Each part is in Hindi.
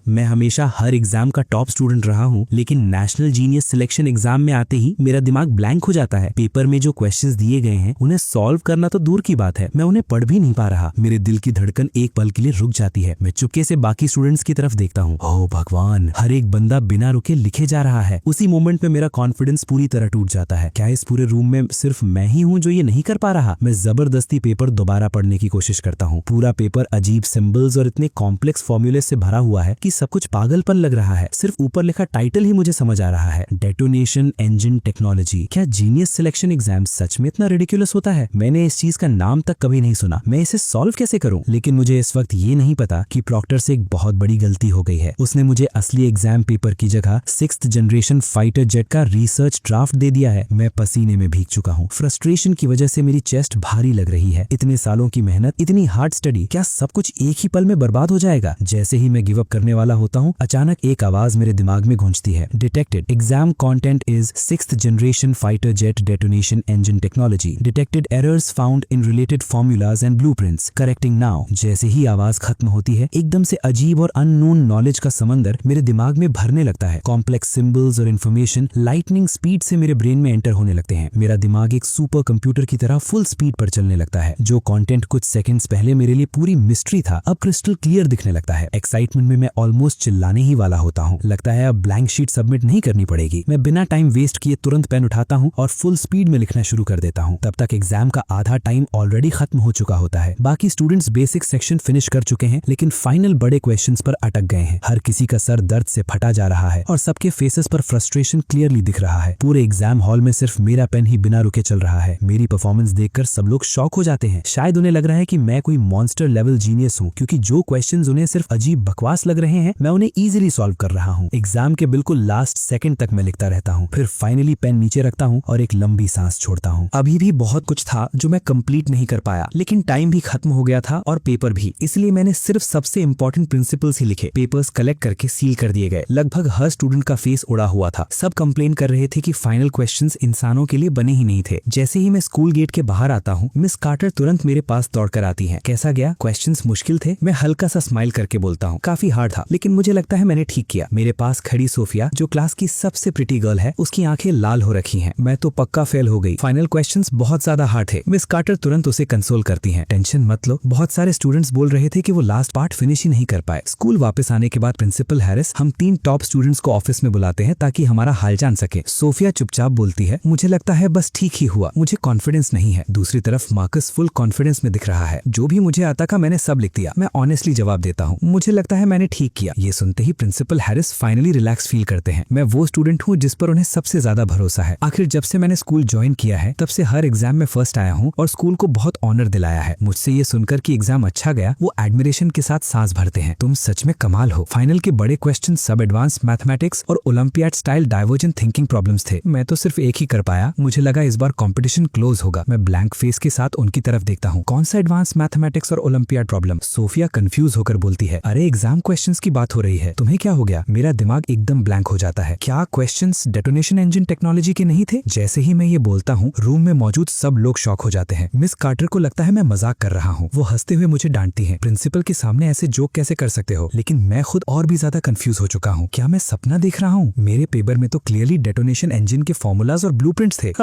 मैं हमेशा हर एग्जाम का टॉप स्टूडेंट रहा हूँ, लेकिन नेशनल जीनियस सिलेक्शन एग्जाम में आते ही मेरा दिमाग ब्लैंक हो जाता है। पेपर में जो क्वेश्चंस दिए गए हैं उन्हें सॉल्व करना तो दूर की बात है, मैं उन्हें पढ़ भी नहीं पा रहा। मेरे दिल की धड़कन एक पल के लिए रुक जाती है। मैं चुपके से बाकी स्टूडेंट्स की तरफ देखता हूँ। ओह भगवान, हर एक बंदा बिना रुके लिखे जा रहा है। उसी मोमेंट में मेरा कॉन्फिडेंस पूरी तरह टूट जाता है। क्या इस पूरे रूम में सिर्फ मैं ही हूँ जो ये नहीं कर पा रहा? मैं जबरदस्ती पेपर दोबारा पढ़ने की कोशिश करता हूँ। पूरा पेपर अजीब सिंबल्स और इतने कॉम्प्लेक्स फॉर्मूले से भरा हुआ है कि सब कुछ पागलपन लग रहा है। सिर्फ ऊपर लिखा टाइटल ही मुझे समझ आ रहा है, डेटोनेशन इंजन टेक्नोलॉजी। क्या जीनियस सिलेक्शन एग्जाम सच में इतना रिडिकुलस होता है? मैंने इस चीज का नाम तक कभी नहीं सुना। मैं इसे सॉल्व कैसे करूं? लेकिन मुझे इस वक्त ये नहीं पता कि प्रॉक्टर से एक बहुत बड़ी गलती हो गई है। उसने मुझे असली एग्जाम पेपर की जगह 6th जनरेशन फाइटर जेट का रिसर्च ड्राफ्ट दे दिया है। मैं पसीने में भीग चुका हूँ। फ्रस्ट्रेशन की वजह से मेरी चेस्ट भारी लग रही है। इतने सालों की मेहनत, इतनी हार्ड स्टडी, क्या सब कुछ एक ही पल में बर्बाद हो जाएगा? जैसे ही मैं गिव अप करने वाला होता हूँ, अचानक एक आवाज मेरे दिमाग में गूंजती है। Detected, exam content is 6th generation fighter jet detonation engine technology. Detected errors found in related formulas and blueprints, correcting now. जैसे ही आवाज खत्म होती है, एकदम से अजीब और अननोन नॉलेज का समंदर मेरे दिमाग में भरने लगता है। कॉम्प्लेक्स सिंबल्स और इन्फॉर्मेशन लाइटनिंग स्पीड से मेरे ब्रेन में एंटर होने लगते हैं। मेरा दिमाग एक सुपर कंप्यूटर की तरह फुल स्पीड पर चलने लगता है। जो कंटेंट कुछ सेकंड्स पहले मेरे लिए पूरी मिस्ट्री था, अब क्रिस्टल क्लियर दिखने लगता है। एक्साइटमेंट में मैं ऑलमोस्ट चिल्लाने ही वाला होता हूँ। लगता है अब ब्लैंक शीट सबमिट नहीं करनी पड़ेगी। मैं बिना टाइम वेस्ट किए तुरंत पेन उठाता हूँ और फुल स्पीड में लिखना शुरू कर देता हूँ। तब तक एग्जाम का आधा टाइम ऑलरेडी खत्म हो चुका होता है। बाकी स्टूडेंट्स बेसिक सेक्शन फिनिश कर चुके हैं, लेकिन फाइनल बड़े क्वेश्चंस पर अटक गए हैं। हर किसी का सर दर्द से फटा जा रहा है और सबके फेसेस पर फ्रस्ट्रेशन क्लियरली दिख रहा है। पूरे एग्जाम हॉल में सिर्फ मेरा पेन ही बिना रुके चल रहा है। मेरी परफॉर्मेंस देखकर सब लोग शॉक हो जाते हैं। शायद उन्हें लग रहा है कि मैं कोई मॉन्स्टर लेवल जीनियस हूँ, क्योंकि जो क्वेश्चंस उन्हें सिर्फ अजीब बकवास लग रहे हैं, मैं उन्हें इजीली सॉल्व कर रहा हूँ। एग्जाम के बिल्कुल लास्ट सेकंड तक मैं लिखता रहता हूँ, फिर फाइनली पेन नीचे रखता हूँ और एक लंबी सांस छोड़ता हूँ। अभी भी बहुत कुछ था जो मैं कंप्लीट नहीं कर पाया, लेकिन टाइम भी खत्म हो गया था और पेपर भी। इसलिए मैंने सिर्फ सबसे इंपॉर्टेंट प्रिंसिपल्स ही लिखे। पेपर्स कलेक्ट करके सील कर दिए गए। लगभग हर स्टूडेंट का फेस उड़ा हुआ था। सब कंप्लेन कर रहे थे कि फाइनल क्वेश्चंस इंसानों के लिए बने ही नहीं थे। जैसे ही मैं स्कूल गेट के बाहर आता हूँ, मिस कार्टर तुरंत मेरे पास दौड़कर आती हैं। कैसा गया? क्वेश्चंस मुश्किल थे? मैं हल्का सा स्माइल करके बोलता हूँ, काफी हार्ड था, लेकिन मुझे लगता है मैंने ठीक किया। मेरे पास खड़ी सोफिया, जो क्लास की सबसे प्रिटी गर्ल है, उसकी आंखें लाल हो रखी हैं। मैं तो पक्का फेल हो गई। फाइनल क्वेश्चंस बहुत ज्यादा हार्ड थे। मिस कार्टर तुरंत उसे कंसोल करती हैं। टेंशन मत लो। बहुत सारे स्टूडेंट्स बोल रहे थे कि वो लास्ट पार्ट फिनिश ही नहीं कर पाए। स्कूल वापस आने के बाद प्रिंसिपल हैरिस हम 3 टॉप स्टूडेंट्स को ऑफिस में बुलाते हैं ताकि हमारा हाल जान सके। सोफिया चुपचाप बोलती है, मुझे लगता है बस ठीक ही हुआ, मुझे कॉन्फिडेंस नहीं है। दूसरी तरफ मार्कस फुल कॉन्फिडेंस में दिख रहा है। जो भी मुझे आता था मैंने सब लिख दिया। मैं ऑनेस्टली जवाब देता हूँ, मुझे लगता है मैंने ठीक किया। ये सुनते ही principal Harris finally relax feel करते हैं। मैं वो स्टूडेंट हूँ जिस पर उन्हें सबसे ज्यादा भरोसा है। आखिर जब से मैंने स्कूल ज्वाइन किया है, तब से हर एग्जाम में फर्स्ट आया हूँ और स्कूल को बहुत ऑनर दिलाया है। मुझसे ये सुनकर कि एग्जाम अच्छा गया, वो एडमिरेशन के साथ सांस भरते हैं। तुम सच में कमाल हो। फाइनल के बड़े क्वेश्चन सब एडवांस मैथमेटिक्स और olympiad style divergent thinking problems थे। मैं तो सिर्फ एक ही कर पाया। मुझे लगा इस बार कंपटीशन क्लोज होगा। मैं ब्लैंक फेस के साथ उनकी तरफ देखता हूँ। कौन सा एडवांस मैथमेटिक्स और ओलंपियाड प्रॉब्लम? सोफिया कंफ्यूज होकर बोलती है, अरे एग्जाम क्वेश्चंस की बात हो रही है। तुम्हें क्या हो गया? मेरा दिमाग एकदम ब्लैंक हो जाता है। क्या क्वेश्चंस डेटोनेशन इंजन टेक्नोलॉजी के नहीं थे? जैसे ही मैं ये बोलता हूँ, रूम में मौजूद सब लोग शॉक हो जाते हैं। मिस कार्टर को लगता है मैं मजाक कर रहा हूँ। वो हंसते हुए मुझे डांटती हैं, प्रिंसिपल के सामने ऐसे जोक कैसे कर सकते हो? लेकिन मैं खुद और भी ज्यादा कंफ्यूज हो चुका हूँ। क्या मैं सपना देख रहा हूँ? मेरे पेपर में तो क्लियरली डेटोनेशन इंजन के फॉर्मूलाज और ब्लूप्रिंट्स थे।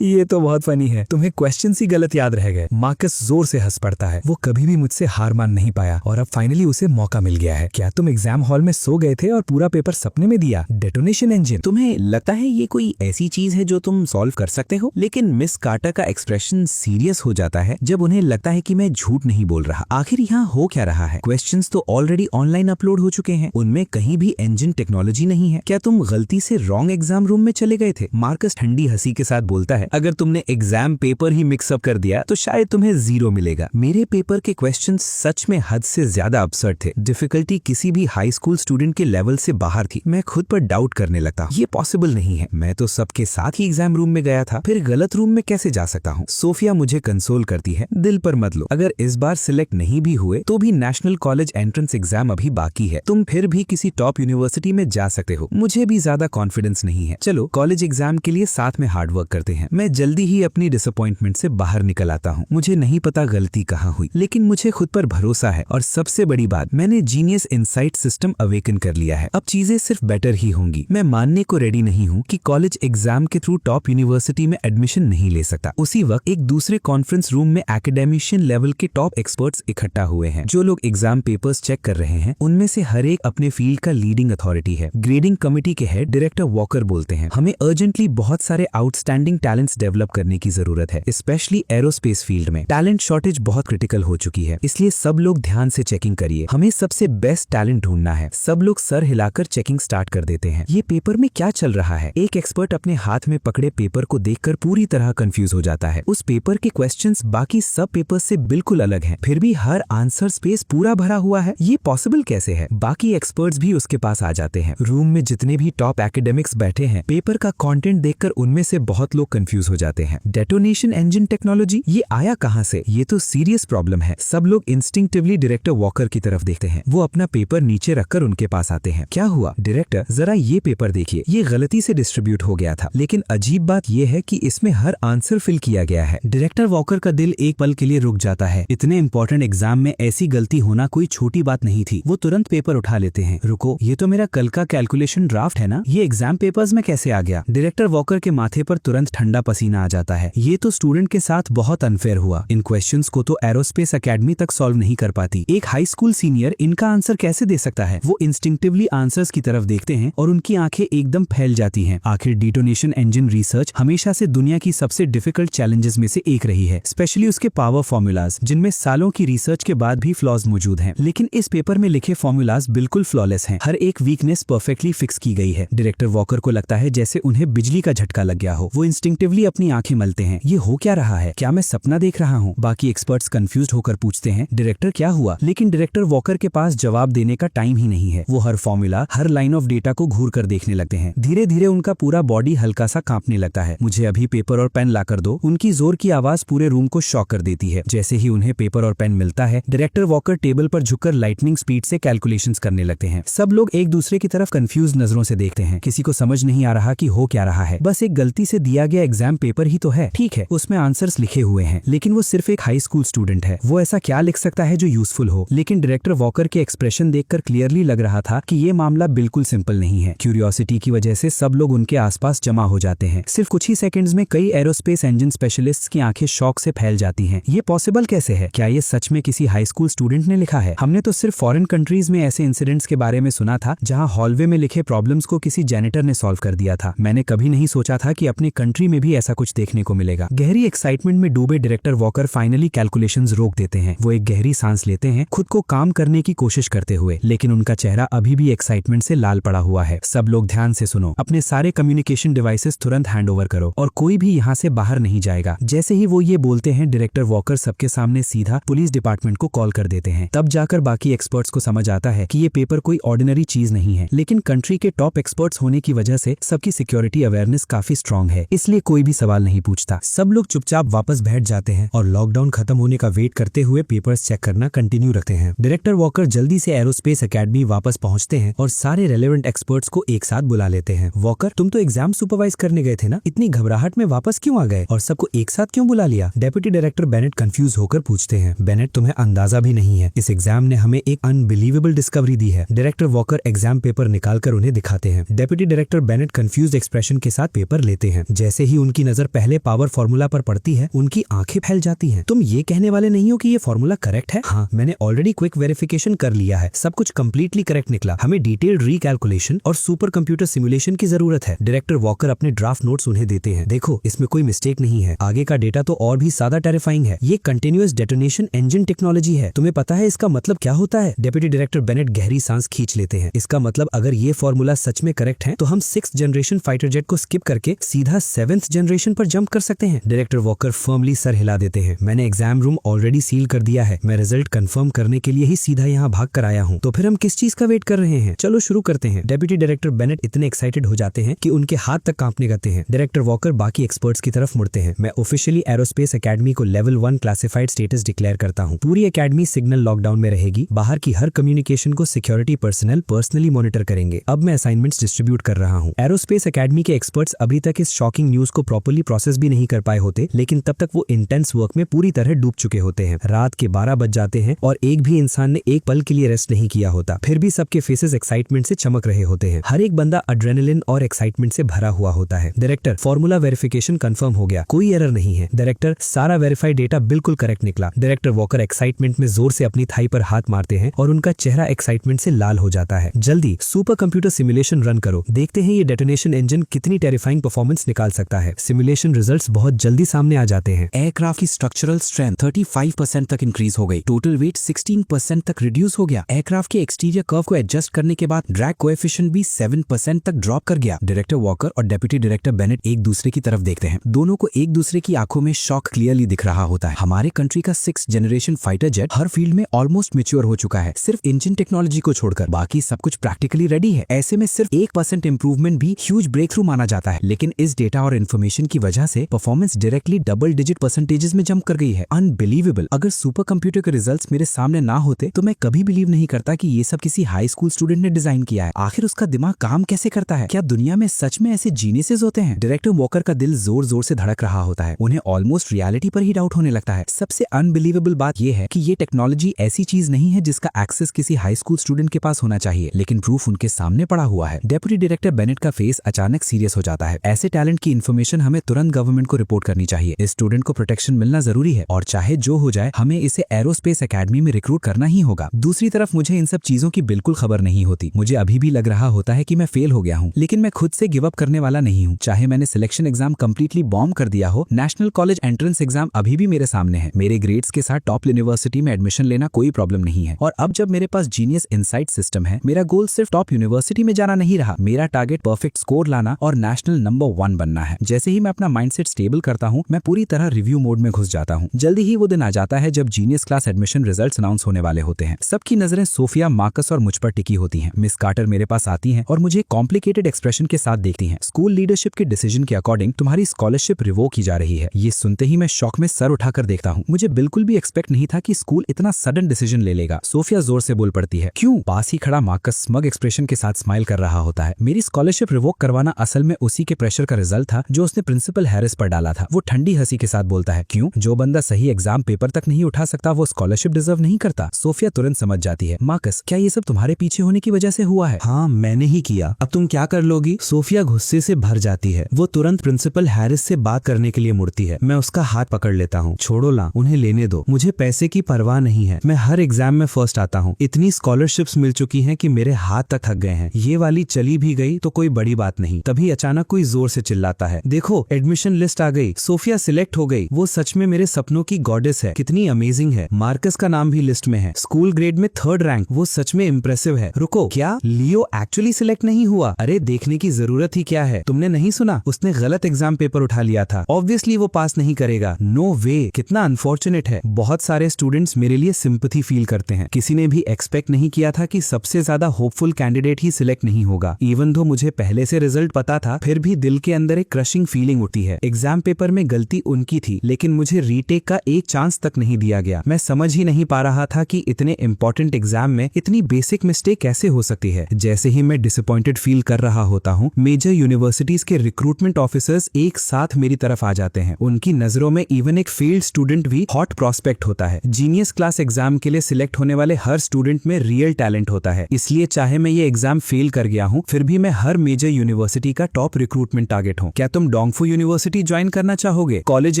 ये तो बहुत फनी है। तुम्हें क्वेश्चंस ही गलत याद रह गए। मार्कस जोर से हंस पड़ता है। वो कभी भी मुझसे हार मान नहीं पाया और अब फाइनली उसे मौका मिल गया है। क्या तुम एग्जाम हॉल में सो गए थे और पूरा पेपर सपने में दिया? डेटोनेशन इंजन, तुम्हें लगता है ये कोई ऐसी चीज है जो तुम सॉल्व कर सकते हो? लेकिन मिस कार्टर का एक्सप्रेशन सीरियस हो जाता है जब उन्हें लगता है कि मैं झूठ नहीं बोल रहा। आखिर यहाँ हो क्या रहा है? क्वेश्चंस तो ऑलरेडी ऑनलाइन अपलोड हो चुके हैं, उनमें कहीं भी इंजन टेक्नोलॉजी नहीं है। क्या तुम गलती से रॉन्ग एग्जाम रूम में चले गए थे? मार्कस ठंडी हंसी के साथ बोलता है, अगर तुमने एग्जाम पेपर ही मिक्सअप कर दिया तो शायद तुम्हें 0 मिलेगा। मेरे पेपर के क्वेश्चंस सच में हद से ज्यादा अबसर्ड थे। डिफिकल्टी किसी भी हाई स्कूल स्टूडेंट के लेवल से बाहर थी। मैं खुद पर डाउट करने लगता, ये पॉसिबल नहीं है। मैं तो सबके साथ ही एग्जाम रूम में गया था, फिर गलत रूम में कैसे जा सकता हूँ? सोफिया मुझे कंसोल करती है, दिल पर मत लो। अगर इस बार सिलेक्ट नहीं भी हुए तो भी नेशनल कॉलेज एंट्रेंस एग्जाम अभी बाकी है। तुम फिर भी किसी टॉप यूनिवर्सिटी में जा सकते हो। मुझे भी ज्यादा कॉन्फिडेंस नहीं है। चलो कॉलेज एग्जाम के लिए साथ में हार्ड वर्क करते हैं। मैं जल्दी ही अपनी डिसअपॉइंटमेंट से बाहर निकल आता हूँ। मुझे नहीं पता गलती कहाँ हुई, लेकिन मुझे खुद पर भरोसा है और सबसे बड़ी बात, मैंने genius genius insight system awaken कर लिया है। अब चीजें सिर्फ बेटर ही होंगी। मैं मानने को रेडी नहीं हूँ कि कॉलेज एग्जाम के थ्रू टॉप यूनिवर्सिटी में एडमिशन नहीं ले सकता। उसी वक्त एक दूसरे कॉन्फ्रेंस रूम में एकेडमिशियन लेवल के टॉप एक्सपर्ट्स इकट्ठा हुए हैं। जो लोग एग्जाम पेपर्स चेक कर रहे हैं उनमें से हर एक अपने फील्ड का लीडिंग अथॉरिटी है। ग्रेडिंग कमेटी के हेड डायरेक्टर वॉकर बोलते हैं, हमें अर्जेंटली बहुत सारे आउटस्टैंडिंग टैलेंट्स डेवलप करने की जरूरत है, स्पेशली एरोस्पेस फील्ड में। टैलेंट शॉर्टेज बहुत क्रिटिकल हो चुकी है, इसलिए सब लोग ध्यान से चेकिंग करिए। हमें सबसे बेस्ट टैलेंट ढूंढना है। सब लोग सर हिलाकर चेकिंग स्टार्ट कर देते हैं। ये पेपर में क्या चल रहा है? एक एक्सपर्ट अपने हाथ में पकड़े पेपर को देखकर पूरी तरह कंफ्यूज हो जाता है। उस पेपर के क्वेश्चंस बाकी सब पेपर्स से बिल्कुल अलग हैं, फिर भी हर आंसर स्पेस पूरा भरा हुआ है। ये पॉसिबल कैसे है? बाकी एक्सपर्ट्स भी उसके पास आ जाते हैं। रूम में जितने भी टॉप एकेडमिक्स बैठे हैं, पेपर का कंटेंट देखकर उनमें से बहुत लोग कंफ्यूज हो जाते हैं। डेटोनेशन इंजन टेक्नोलॉजी, ये आया कहां से? ये तो सीरियस प्रॉब्लम है। सब लोग इंस्टिंक्टिवली डायरेक्टर वॉकर की तरफ देखते हैं। वो अपना पेपर नीचे रखकर उनके पास आते हैं। क्या हुआ? डायरेक्टर, जरा ये पेपर देखिए, ये गलती से डिस्ट्रीब्यूट हो गया था, लेकिन अजीब बात ये है कि इसमें हर आंसर फिल किया गया है। डायरेक्टर वॉकर का दिल एक पल के लिए रुक जाता है। इतने इंपॉर्टेंट एग्जाम में ऐसी गलती होना कोई छोटी बात नहीं थी। वो तुरंत पेपर उठा लेते हैं। रुको, ये तो मेरा कल का कैलकुलेशन ड्राफ्ट है ना, ये एग्जाम पेपर्स में कैसे आ गया? डायरेक्टर वॉकर के माथे पर तुरंत ठंडा पसीना आ जाता है। ये तो स्टूडेंट के साथ बहुत अनफेयर हुआ। इन क्वेश्चंस को तो एरोस्पेस एकेडमी तक सॉल्व नहीं कर पाती। एक हाई स्कूल सीनियर इनका आंसर कैसे दे सकता है? वो इंस्टिंक्टिवली आंसर्स की तरफ देखते हैं और उनकी आंखें एकदम फैल जाती हैं। आखिर डिटोनेशन इंजन रिसर्च हमेशा से दुनिया की सबसे डिफिकल्ट चैलेंजेस में से एक रही है, स्पेशली उसके पावर फॉर्मूलाज, जिनमें सालों की रिसर्च के बाद भी फ्लॉज मौजूद हैं। लेकिन इस पेपर में लिखे फॉर्मूलाज बिल्कुल फ्लॉलेस हैं। हर एक वीकनेस परफेक्टली फिक्स की गई है। डायरेक्टर वॉकर को लगता है जैसे उन्हें बिजली का झटका लग गया हो। वो इंस्टिंक्टिवली अपनी आंखें मलते हैं। ये हो क्या रहा है? क्या मैं सपना देख रहा हूँ? बाकी एक्सपर्ट्स कंफ्यूज होकर पूछते हैं, डायरेक्टर क्या हुआ? लेकिन डायरेक्टर वॉकर के पास जवाब देने का टाइम ही नहीं है। वो हर फॉर्मूला, हर लाइन ऑफ डेटा को घूर कर देखने लगते हैं। धीरे धीरे उनका पूरा बॉडी हल्का सा कांपने लगता है। मुझे अभी पेपर और पेन लाकर दो। उनकी जोर की आवाज पूरे रूम को शॉक कर देती है। जैसे ही उन्हें पेपर और पेन मिलता है, डायरेक्टर वॉकर टेबल पर झुककर लाइटनिंग स्पीड से कैलकुलेशंस करने लगते हैं। सब लोग एक दूसरे की तरफ कंफ्यूज नजरों से देखते हैं। किसी को समझ नहीं आ रहा कि हो क्या रहा है। बस एक गलती से दिया गया एग्जाम पेपर ही तो है। ठीक है, उसमें आंसर्स लिखे हुए हैं, लेकिन वो सिर्फ एक हाई स्कूल स्टूडेंट है। वो ऐसा क्या लिख सकता है जो यूजफुल हो? लेकिन डायरेक्टर वॉकर के एक्सप्रेशन देखकर क्लियरली लग रहा था कि ये मामला बिल्कुल सिंपल नहीं है। क्यूरियोसिटी की वजह से सब लोग उनके आसपास जमा हो जाते हैं। सिर्फ कुछ ही सेकंड्स में कई एरोस्पेस इंजन स्पेशलिस्ट्स की आंखें शॉक से फैल जाती हैं। ये पॉसिबल कैसे है? क्या ये सच में किसी हाई स्कूल स्टूडेंट ने लिखा है? हमने तो सिर्फ फॉरेन कंट्रीज में ऐसे इंसिडेंट्स के बारे में सुना था जहां हॉलवे में लिखे प्रॉब्लम्स को किसी जेनेटर ने सॉल्व कर दिया था। मैंने कभी नहीं सोचा था कि अपने कंट्री में भी ऐसा कुछ देखने को मिलेगा। गहरी एक्साइटमेंट में डूबे डायरेक्टर वॉकर फाइनली कैलकुलेशंस रोक देते हैं। वो एक गहरी सांस लेते हैं, खुद को काम करने की कोशिश करते हुए, लेकिन उनका चेहरा अभी भी एक्साइटमेंट से लाल पड़ा हुआ है। सब लोग ध्यान से सुनो। अपने सारे कम्युनिकेशन डिवाइसेस तुरंत हैंड ओवर करो और कोई भी यहाँ से बाहर नहीं जाएगा। जैसे ही वो ये बोलते हैं, डायरेक्टर वॉकर सबके सामने सीधा पुलिस डिपार्टमेंट को कॉल कर देते हैं। तब जाकर बाकी एक्सपर्ट्स को समझ आता है कि ये पेपर कोई ऑर्डिनरी चीज नहीं है, लेकिन कंट्री के टॉप एक्सपर्ट्स होने की वजह से सबकी सिक्योरिटी अवेयरनेस काफी स्ट्रांग है, इसलिए कोई भी सवाल नहीं पूछता। सब लोग चुपचाप वापस बैठ जाते हैं और लॉकडाउन खत्म होने का वेट करते हुए पेपर्स चेक करना कंटिन्यू रखते हैं। डायरेक्टर वॉकर जल्दी से एरोस्पेस एकेडमी वापस पहुंचते हैं और सारे रेलेवेंट एक्सपर्ट्स को एक साथ बुला लेते हैं। वॉकर, तुम तो एग्जाम सुपरवाइज करने गए थे ना, इतनी घबराहट में वापस क्यों आ गए और सबको एक साथ क्यों बुला लिया? डेप्यूटी डायरेक्टर बेनेट कंफ्यूज होकर पूछते हैं। बेनेट, तुम्हें अंदाजा भी नहीं है, इस एग्जाम ने हमें एक अनबिलीवेबल डिस्कवरी दी है। डायरेक्टर वॉकर एग्जाम पेपर निकालकर उन्हें दिखाते हैं। Deputy director Bennett confuse expression के साथ पेपर लेते हैं। जैसे ही उनकी नजर पहले पावर फॉर्मूला पर पड़ती है, उनकी आंखें फैल जाती हैं। तुम ये कहने वाले नहीं हो कि ये फॉर्मूला करेक्ट है? हाँ, मैंने ऑलरेडी क्विक वेरिफिकेशन कर लिया है, सब कुछ कंप्लीटली करेक्ट निकला। हमें डिटेल्ड रिकैलकुलेशन और सुपर कंप्यूटर सिमुलेशन की जरूरत है। डायरेक्टर वॉकर अपने ड्राफ्ट नोट्स उन्हें देते हैं। देखो, इसमें कोई मिस्टेक नहीं है, आगे का डेटा तो और भी ज्यादा टेरिफाइंग है। ये कंटिन्यूअस डेटोनेशन इंजन टेक्नोलॉजी है। तुम्हें पता है इसका मतलब क्या होता है? डेप्यूटी डायरेक्टर बेनेट गहरी सांस खींच लेते हैं। इसका मतलब अगर ये फॉर्मूला सच में करेक्ट है तो हम 6th जनरेशन फाइटर जेट को स्किप करके सीधा 7th जनरेशन पर जंप कर सकते हैं। डायरेक्टर वॉकर फर्मली सर हिला देते हैं। मैंने एग्जाम रूम ऑलरेडी सील कर दिया है, मैं रिजल्ट कंफर्म करने के लिए ही सीधा यहाँ भाग कर आया हूँ। तो फिर हम किस चीज का वेट कर रहे हैं? चलो शुरू करते हैं। डेप्यूटी डायरेक्टर बेनेट इतने एक्साइटेड हो जाते हैं कि उनके हाथ तक कांपने लगते हैं। डायरेक्टर वॉकर बाकी एक्सपर्ट्स की तरफ मुड़ते हैं। मैं ऑफिशियली एरोस्पेस एकेडमी को लेवल 1 क्लासिफाइड स्टेटस डिक्लेयर करता हूँ। पूरी एकेडमी सिग्नल लॉकडाउन में रहेगी। बाहर की हर कम्युनिकेशन को सिक्योरिटी पर्सनल पर्सनली मॉनिटर करेंगे। अब मैं असाइनमेंट्स डिस्ट्रीब्यूट कर रहा हूँ। एरोस्पेस एकेडमी के एक्सपर्ट्स अभी तक इस शॉकिंग न्यूज को प्रॉपर्ली प्रोसेस भी नहीं कर पाए होते, लेकिन तब तक वो इंटेंस वर्क में पूरी तरह डूब चुके होते हैं। रात के 12 बज जाते हैं और एक भी इंसान ने एक पल के लिए रेस्ट नहीं किया होता, फिर भी सबके फेसेस एक्साइटमेंट से चमक रहे होते हैं। हर एक बंदा एड्रेनलिन और एक्साइटमेंट से भरा हुआ होता है। डायरेक्टर, फॉर्मूला वेरिफिकेशन कंफर्म हो गया, कोई एरर नहीं है। डायरेक्टर, सारा वेरीफाइड डेटा बिल्कुल करेक्ट निकला। डायरेक्टर वॉकर एक्साइटमेंट में जोर से अपनी थाई पर हाथ मारते हैं और उनका चेहरा एक्साइटमेंट से लाल हो जाता है। जल्दी सुपर कंप्यूटर सिमुलेशन रन करो, देखते हैं ये डेटोनेशन इंजन कितनी टेरिफाइंग परफॉर्मेंस निकाल सकता है। सिमुलेशन रिजल्ट्स बहुत जल्दी सामने आ जाते हैं। एयरक्राफ्ट की स्ट्रक्चरल स्ट्रेंथ 35% तक इंक्रीज हो गई, टोटल वेट 16% तक रिड्यूस हो गया। एयरक्राफ्ट के एक्सटीरियर कर्व को एडजस्ट करने के बाद ड्रैग कोएफिशिएंट भी 7% तक ड्रॉप कर गया। डायरेक्टर वॉकर और डेप्यूटी डायरेक्टर बेनेट एक दूसरे की तरफ देखते हैं। दोनों को एक दूसरे की आंखों में शॉक क्लियरली दिख रहा होता है। हमारे कंट्री का 6th जनरेशन फाइटर जेट हर फील्ड में ऑलमोस्ट मैच्योर हो चुका है, सिर्फ इंजन टेक्नोलॉजी को छोड़कर बाकी सब कुछ प्रैक्टिकली रेडी है। ऐसे में सिर्फ 1% इंप्रूवमेंट भी ह्यूज ब्रेक थ्रू माना जाता है, लेकिन इस डेटा और इन्फॉर्मेशन की वजह से performance directly double digit percentages में जंप कर गई है। अनबिलीवेबल। अगर सुपर कंप्यूटर के रिजल्ट्स मेरे सामने ना होते तो मैं कभी बिलीव नहीं करता कि ये सब किसी हाई स्कूल स्टूडेंट ने डिजाइन किया है। आखिर उसका दिमाग काम कैसे करता है? क्या दुनिया में सच में ऐसे जीनियसेस होते हैं? डायरेक्टर वॉकर का दिल जोर जोर से धड़क रहा होता है, उन्हें ऑलमोस्ट रियलिटी पर ही डाउट होने लगता है। सबसे अनबिलीवेबल बात यह है कि ये टेक्नोलॉजी ऐसी चीज नहीं है जिसका एक्सेस किसी हाई स्कूल स्टूडेंट के पास होना चाहिए, लेकिन प्रूफ उनके सामने पड़ा हुआ है। डेप्यूटी डायरेक्टर बेनेट का फेस अचानक सीरियस हो जाता है। ऐसे टैलेंट की इन्फॉर्मेशन हमें तुरंत गवर्नमेंट को रिपोर्ट करनी चाहिए। इस स्टूडेंट को प्रोटेक्शन मिलना जरूरी है और चाहे जो हो जाए हमें इसे एरोस्पेस एकेडमी में रिक्रूट करना ही होगा। दूसरी तरफ मुझे इन सब चीजों की बिल्कुल खबर नहीं होती। मुझे अभी भी लग रहा होता है कि मैं फेल हो गया हूँ, लेकिन मैं खुद से गिव अप करने वाला नहीं हूँ। चाहे मैंने सिलेक्शन एग्जाम कंप्लीटली बॉम्ब कर दिया हो, नेशनल कॉलेज एंट्रेंस एग्जाम अभी भी मेरे सामने है। मेरे ग्रेड्स के साथ टॉप यूनिवर्सिटी में एडमिशन लेना कोई प्रॉब्लम नहीं है। और अब जब मेरे पास जीनियस इनसाइट सिस्टम है, मेरा गोल सिर्फ टॉप यूनिवर्सिटी में जाना नहीं रहा, मेरा टारगेट परफेक्ट स्कोर लाना और नेशनल नंबर 1 बनना है। जैसे ही मैं अपना माइंडसेट स्टेबल करता हूँ, मैं पूरी तरह रिव्यू मोड में घुस जाता हूँ। जल्दी ही वो दिन आ जाता है जब genius class admission results announce होने वाले होते हैं। सबकी नजरें सोफिया, मार्कस और मुझ पर टिकी होती हैं। मिस कार्टर मेरे पास आती हैं और मुझे कॉम्प्लिकेटेड एक्सप्रेशन के साथ देखती हैं। स्कूल लीडरशिप के डिसीजन के अकॉर्डिंग तुम्हारी स्कॉलरशिप रिवोक की जा रही है। ये सुनते ही मैं शॉक में सर उठाकर देखता हूँ। मुझे बिल्कुल भी एक्सपेक्ट नहीं था कि स्कूल इतना सडन डिसीजन ले लेगा। सोफिया जोर से बोल पड़ती है, क्यों? पास ही खड़ा मार्कस स्मग एक्सप्रेशन के साथ स्माइल कर रहा होता है। मेरी स्कॉलरशिप रिवोक करवाना असल में उसी के प्रेशर का रिजल्ट था जो उसने प्रिंसिपल हैरिस पर डाला था। वो ठंडी हंसी के साथ बोलता है, क्यों? जो बंदा सही एग्जाम पेपर तक नहीं उठा सकता वो स्कॉलरशिप डिजर्व नहीं करता। सोफिया तुरंत समझ जाती है, मार्कस क्या ये सब तुम्हारे पीछे होने की वजह से हुआ है? हाँ, मैंने ही किया, अब तुम क्या कर लोगी? सोफिया गुस्से से भर जाती है। वो तुरंत प्रिंसिपल हैरिस से बात करने के लिए मुड़ती है। मैं उसका हाथ पकड़ लेता हूँ। छोड़ो ला, उन्हें लेने दो, मुझे पैसे की परवाह नहीं है। मैं हर एग्जाम में फर्स्ट आता हूँ। इतनी स्कॉलरशिप्स मिल चुकी हैं कि मेरे हाथ तक थक गए हैं। ये वाली चली भी गई तो कोई बड़ी बात नहीं। तभी अचानक कोई जोर से चिल्लाता है, देखो एडमिशन लिस्ट आ गई, सोफिया सिलेक्ट हो गई। वो सच में मेरे सपनों की गॉडेस है, कितनी अमेजिंग है। मार्कस का नाम भी लिस्ट में है, स्कूल ग्रेड में 3rd रैंक। वो सच में इम्प्रेसिव है। रुको, क्या लियो एक्चुअली सिलेक्ट नहीं हुआ? अरे देखने की जरूरत ही क्या है? तुमने नहीं सुना? उसने गलत एग्जाम पेपर उठा लिया था, ऑब्वियसली वो पास नहीं करेगा। नो वे, कितना अनफॉर्चुनेट है। बहुत सारे स्टूडेंट्स मेरे लिए सिंपैथी फील करते हैं। किसी ने भी एक्सपेक्ट नहीं किया था कि सबसे ज्यादा होपफुल कैंडिडेट ही सिलेक्ट नहीं होगा। इवन दो मुझे पहले से रिजल्ट पता था, फिर भी दिल के अंदर एक क्रशिंग फीलिंग उठी है। एग्जाम पेपर में गलती उनकी थी, लेकिन मुझे रीटेक का एक चांस तक नहीं दिया गया। मैं समझ ही नहीं पा रहा था कि इतने इंपॉर्टेंट एग्जाम में इतनी बेसिक मिस्टेक कैसे हो सकती है। जैसे ही मैं डिसअपॉइंटेड फील कर रहा होता हूँ, मेजर यूनिवर्सिटीज के रिक्रूटमेंट ऑफिसर्स एक साथ मेरी तरफ आ जाते हैं। उनकी नजरों में इवन एक फेल्ड स्टूडेंट भी हॉट प्रोस्पेक्ट होता है। जीनियस क्लास एग्जाम के लिए सिलेक्ट होने वाले हर स्टूडेंट में रियल टैलेंट होता है। इसलिए चाहे मैं ये एग्जाम फेल कर गया हूँ, फिर भी मैं हर मेजर यूनिवर्सिटी का टॉप रिक्रूटमेंट टारगेट हूँ। क्या तुम डोंगफू यूनिवर्सिटी ज्वाइन करना चाहोगे? कॉलेज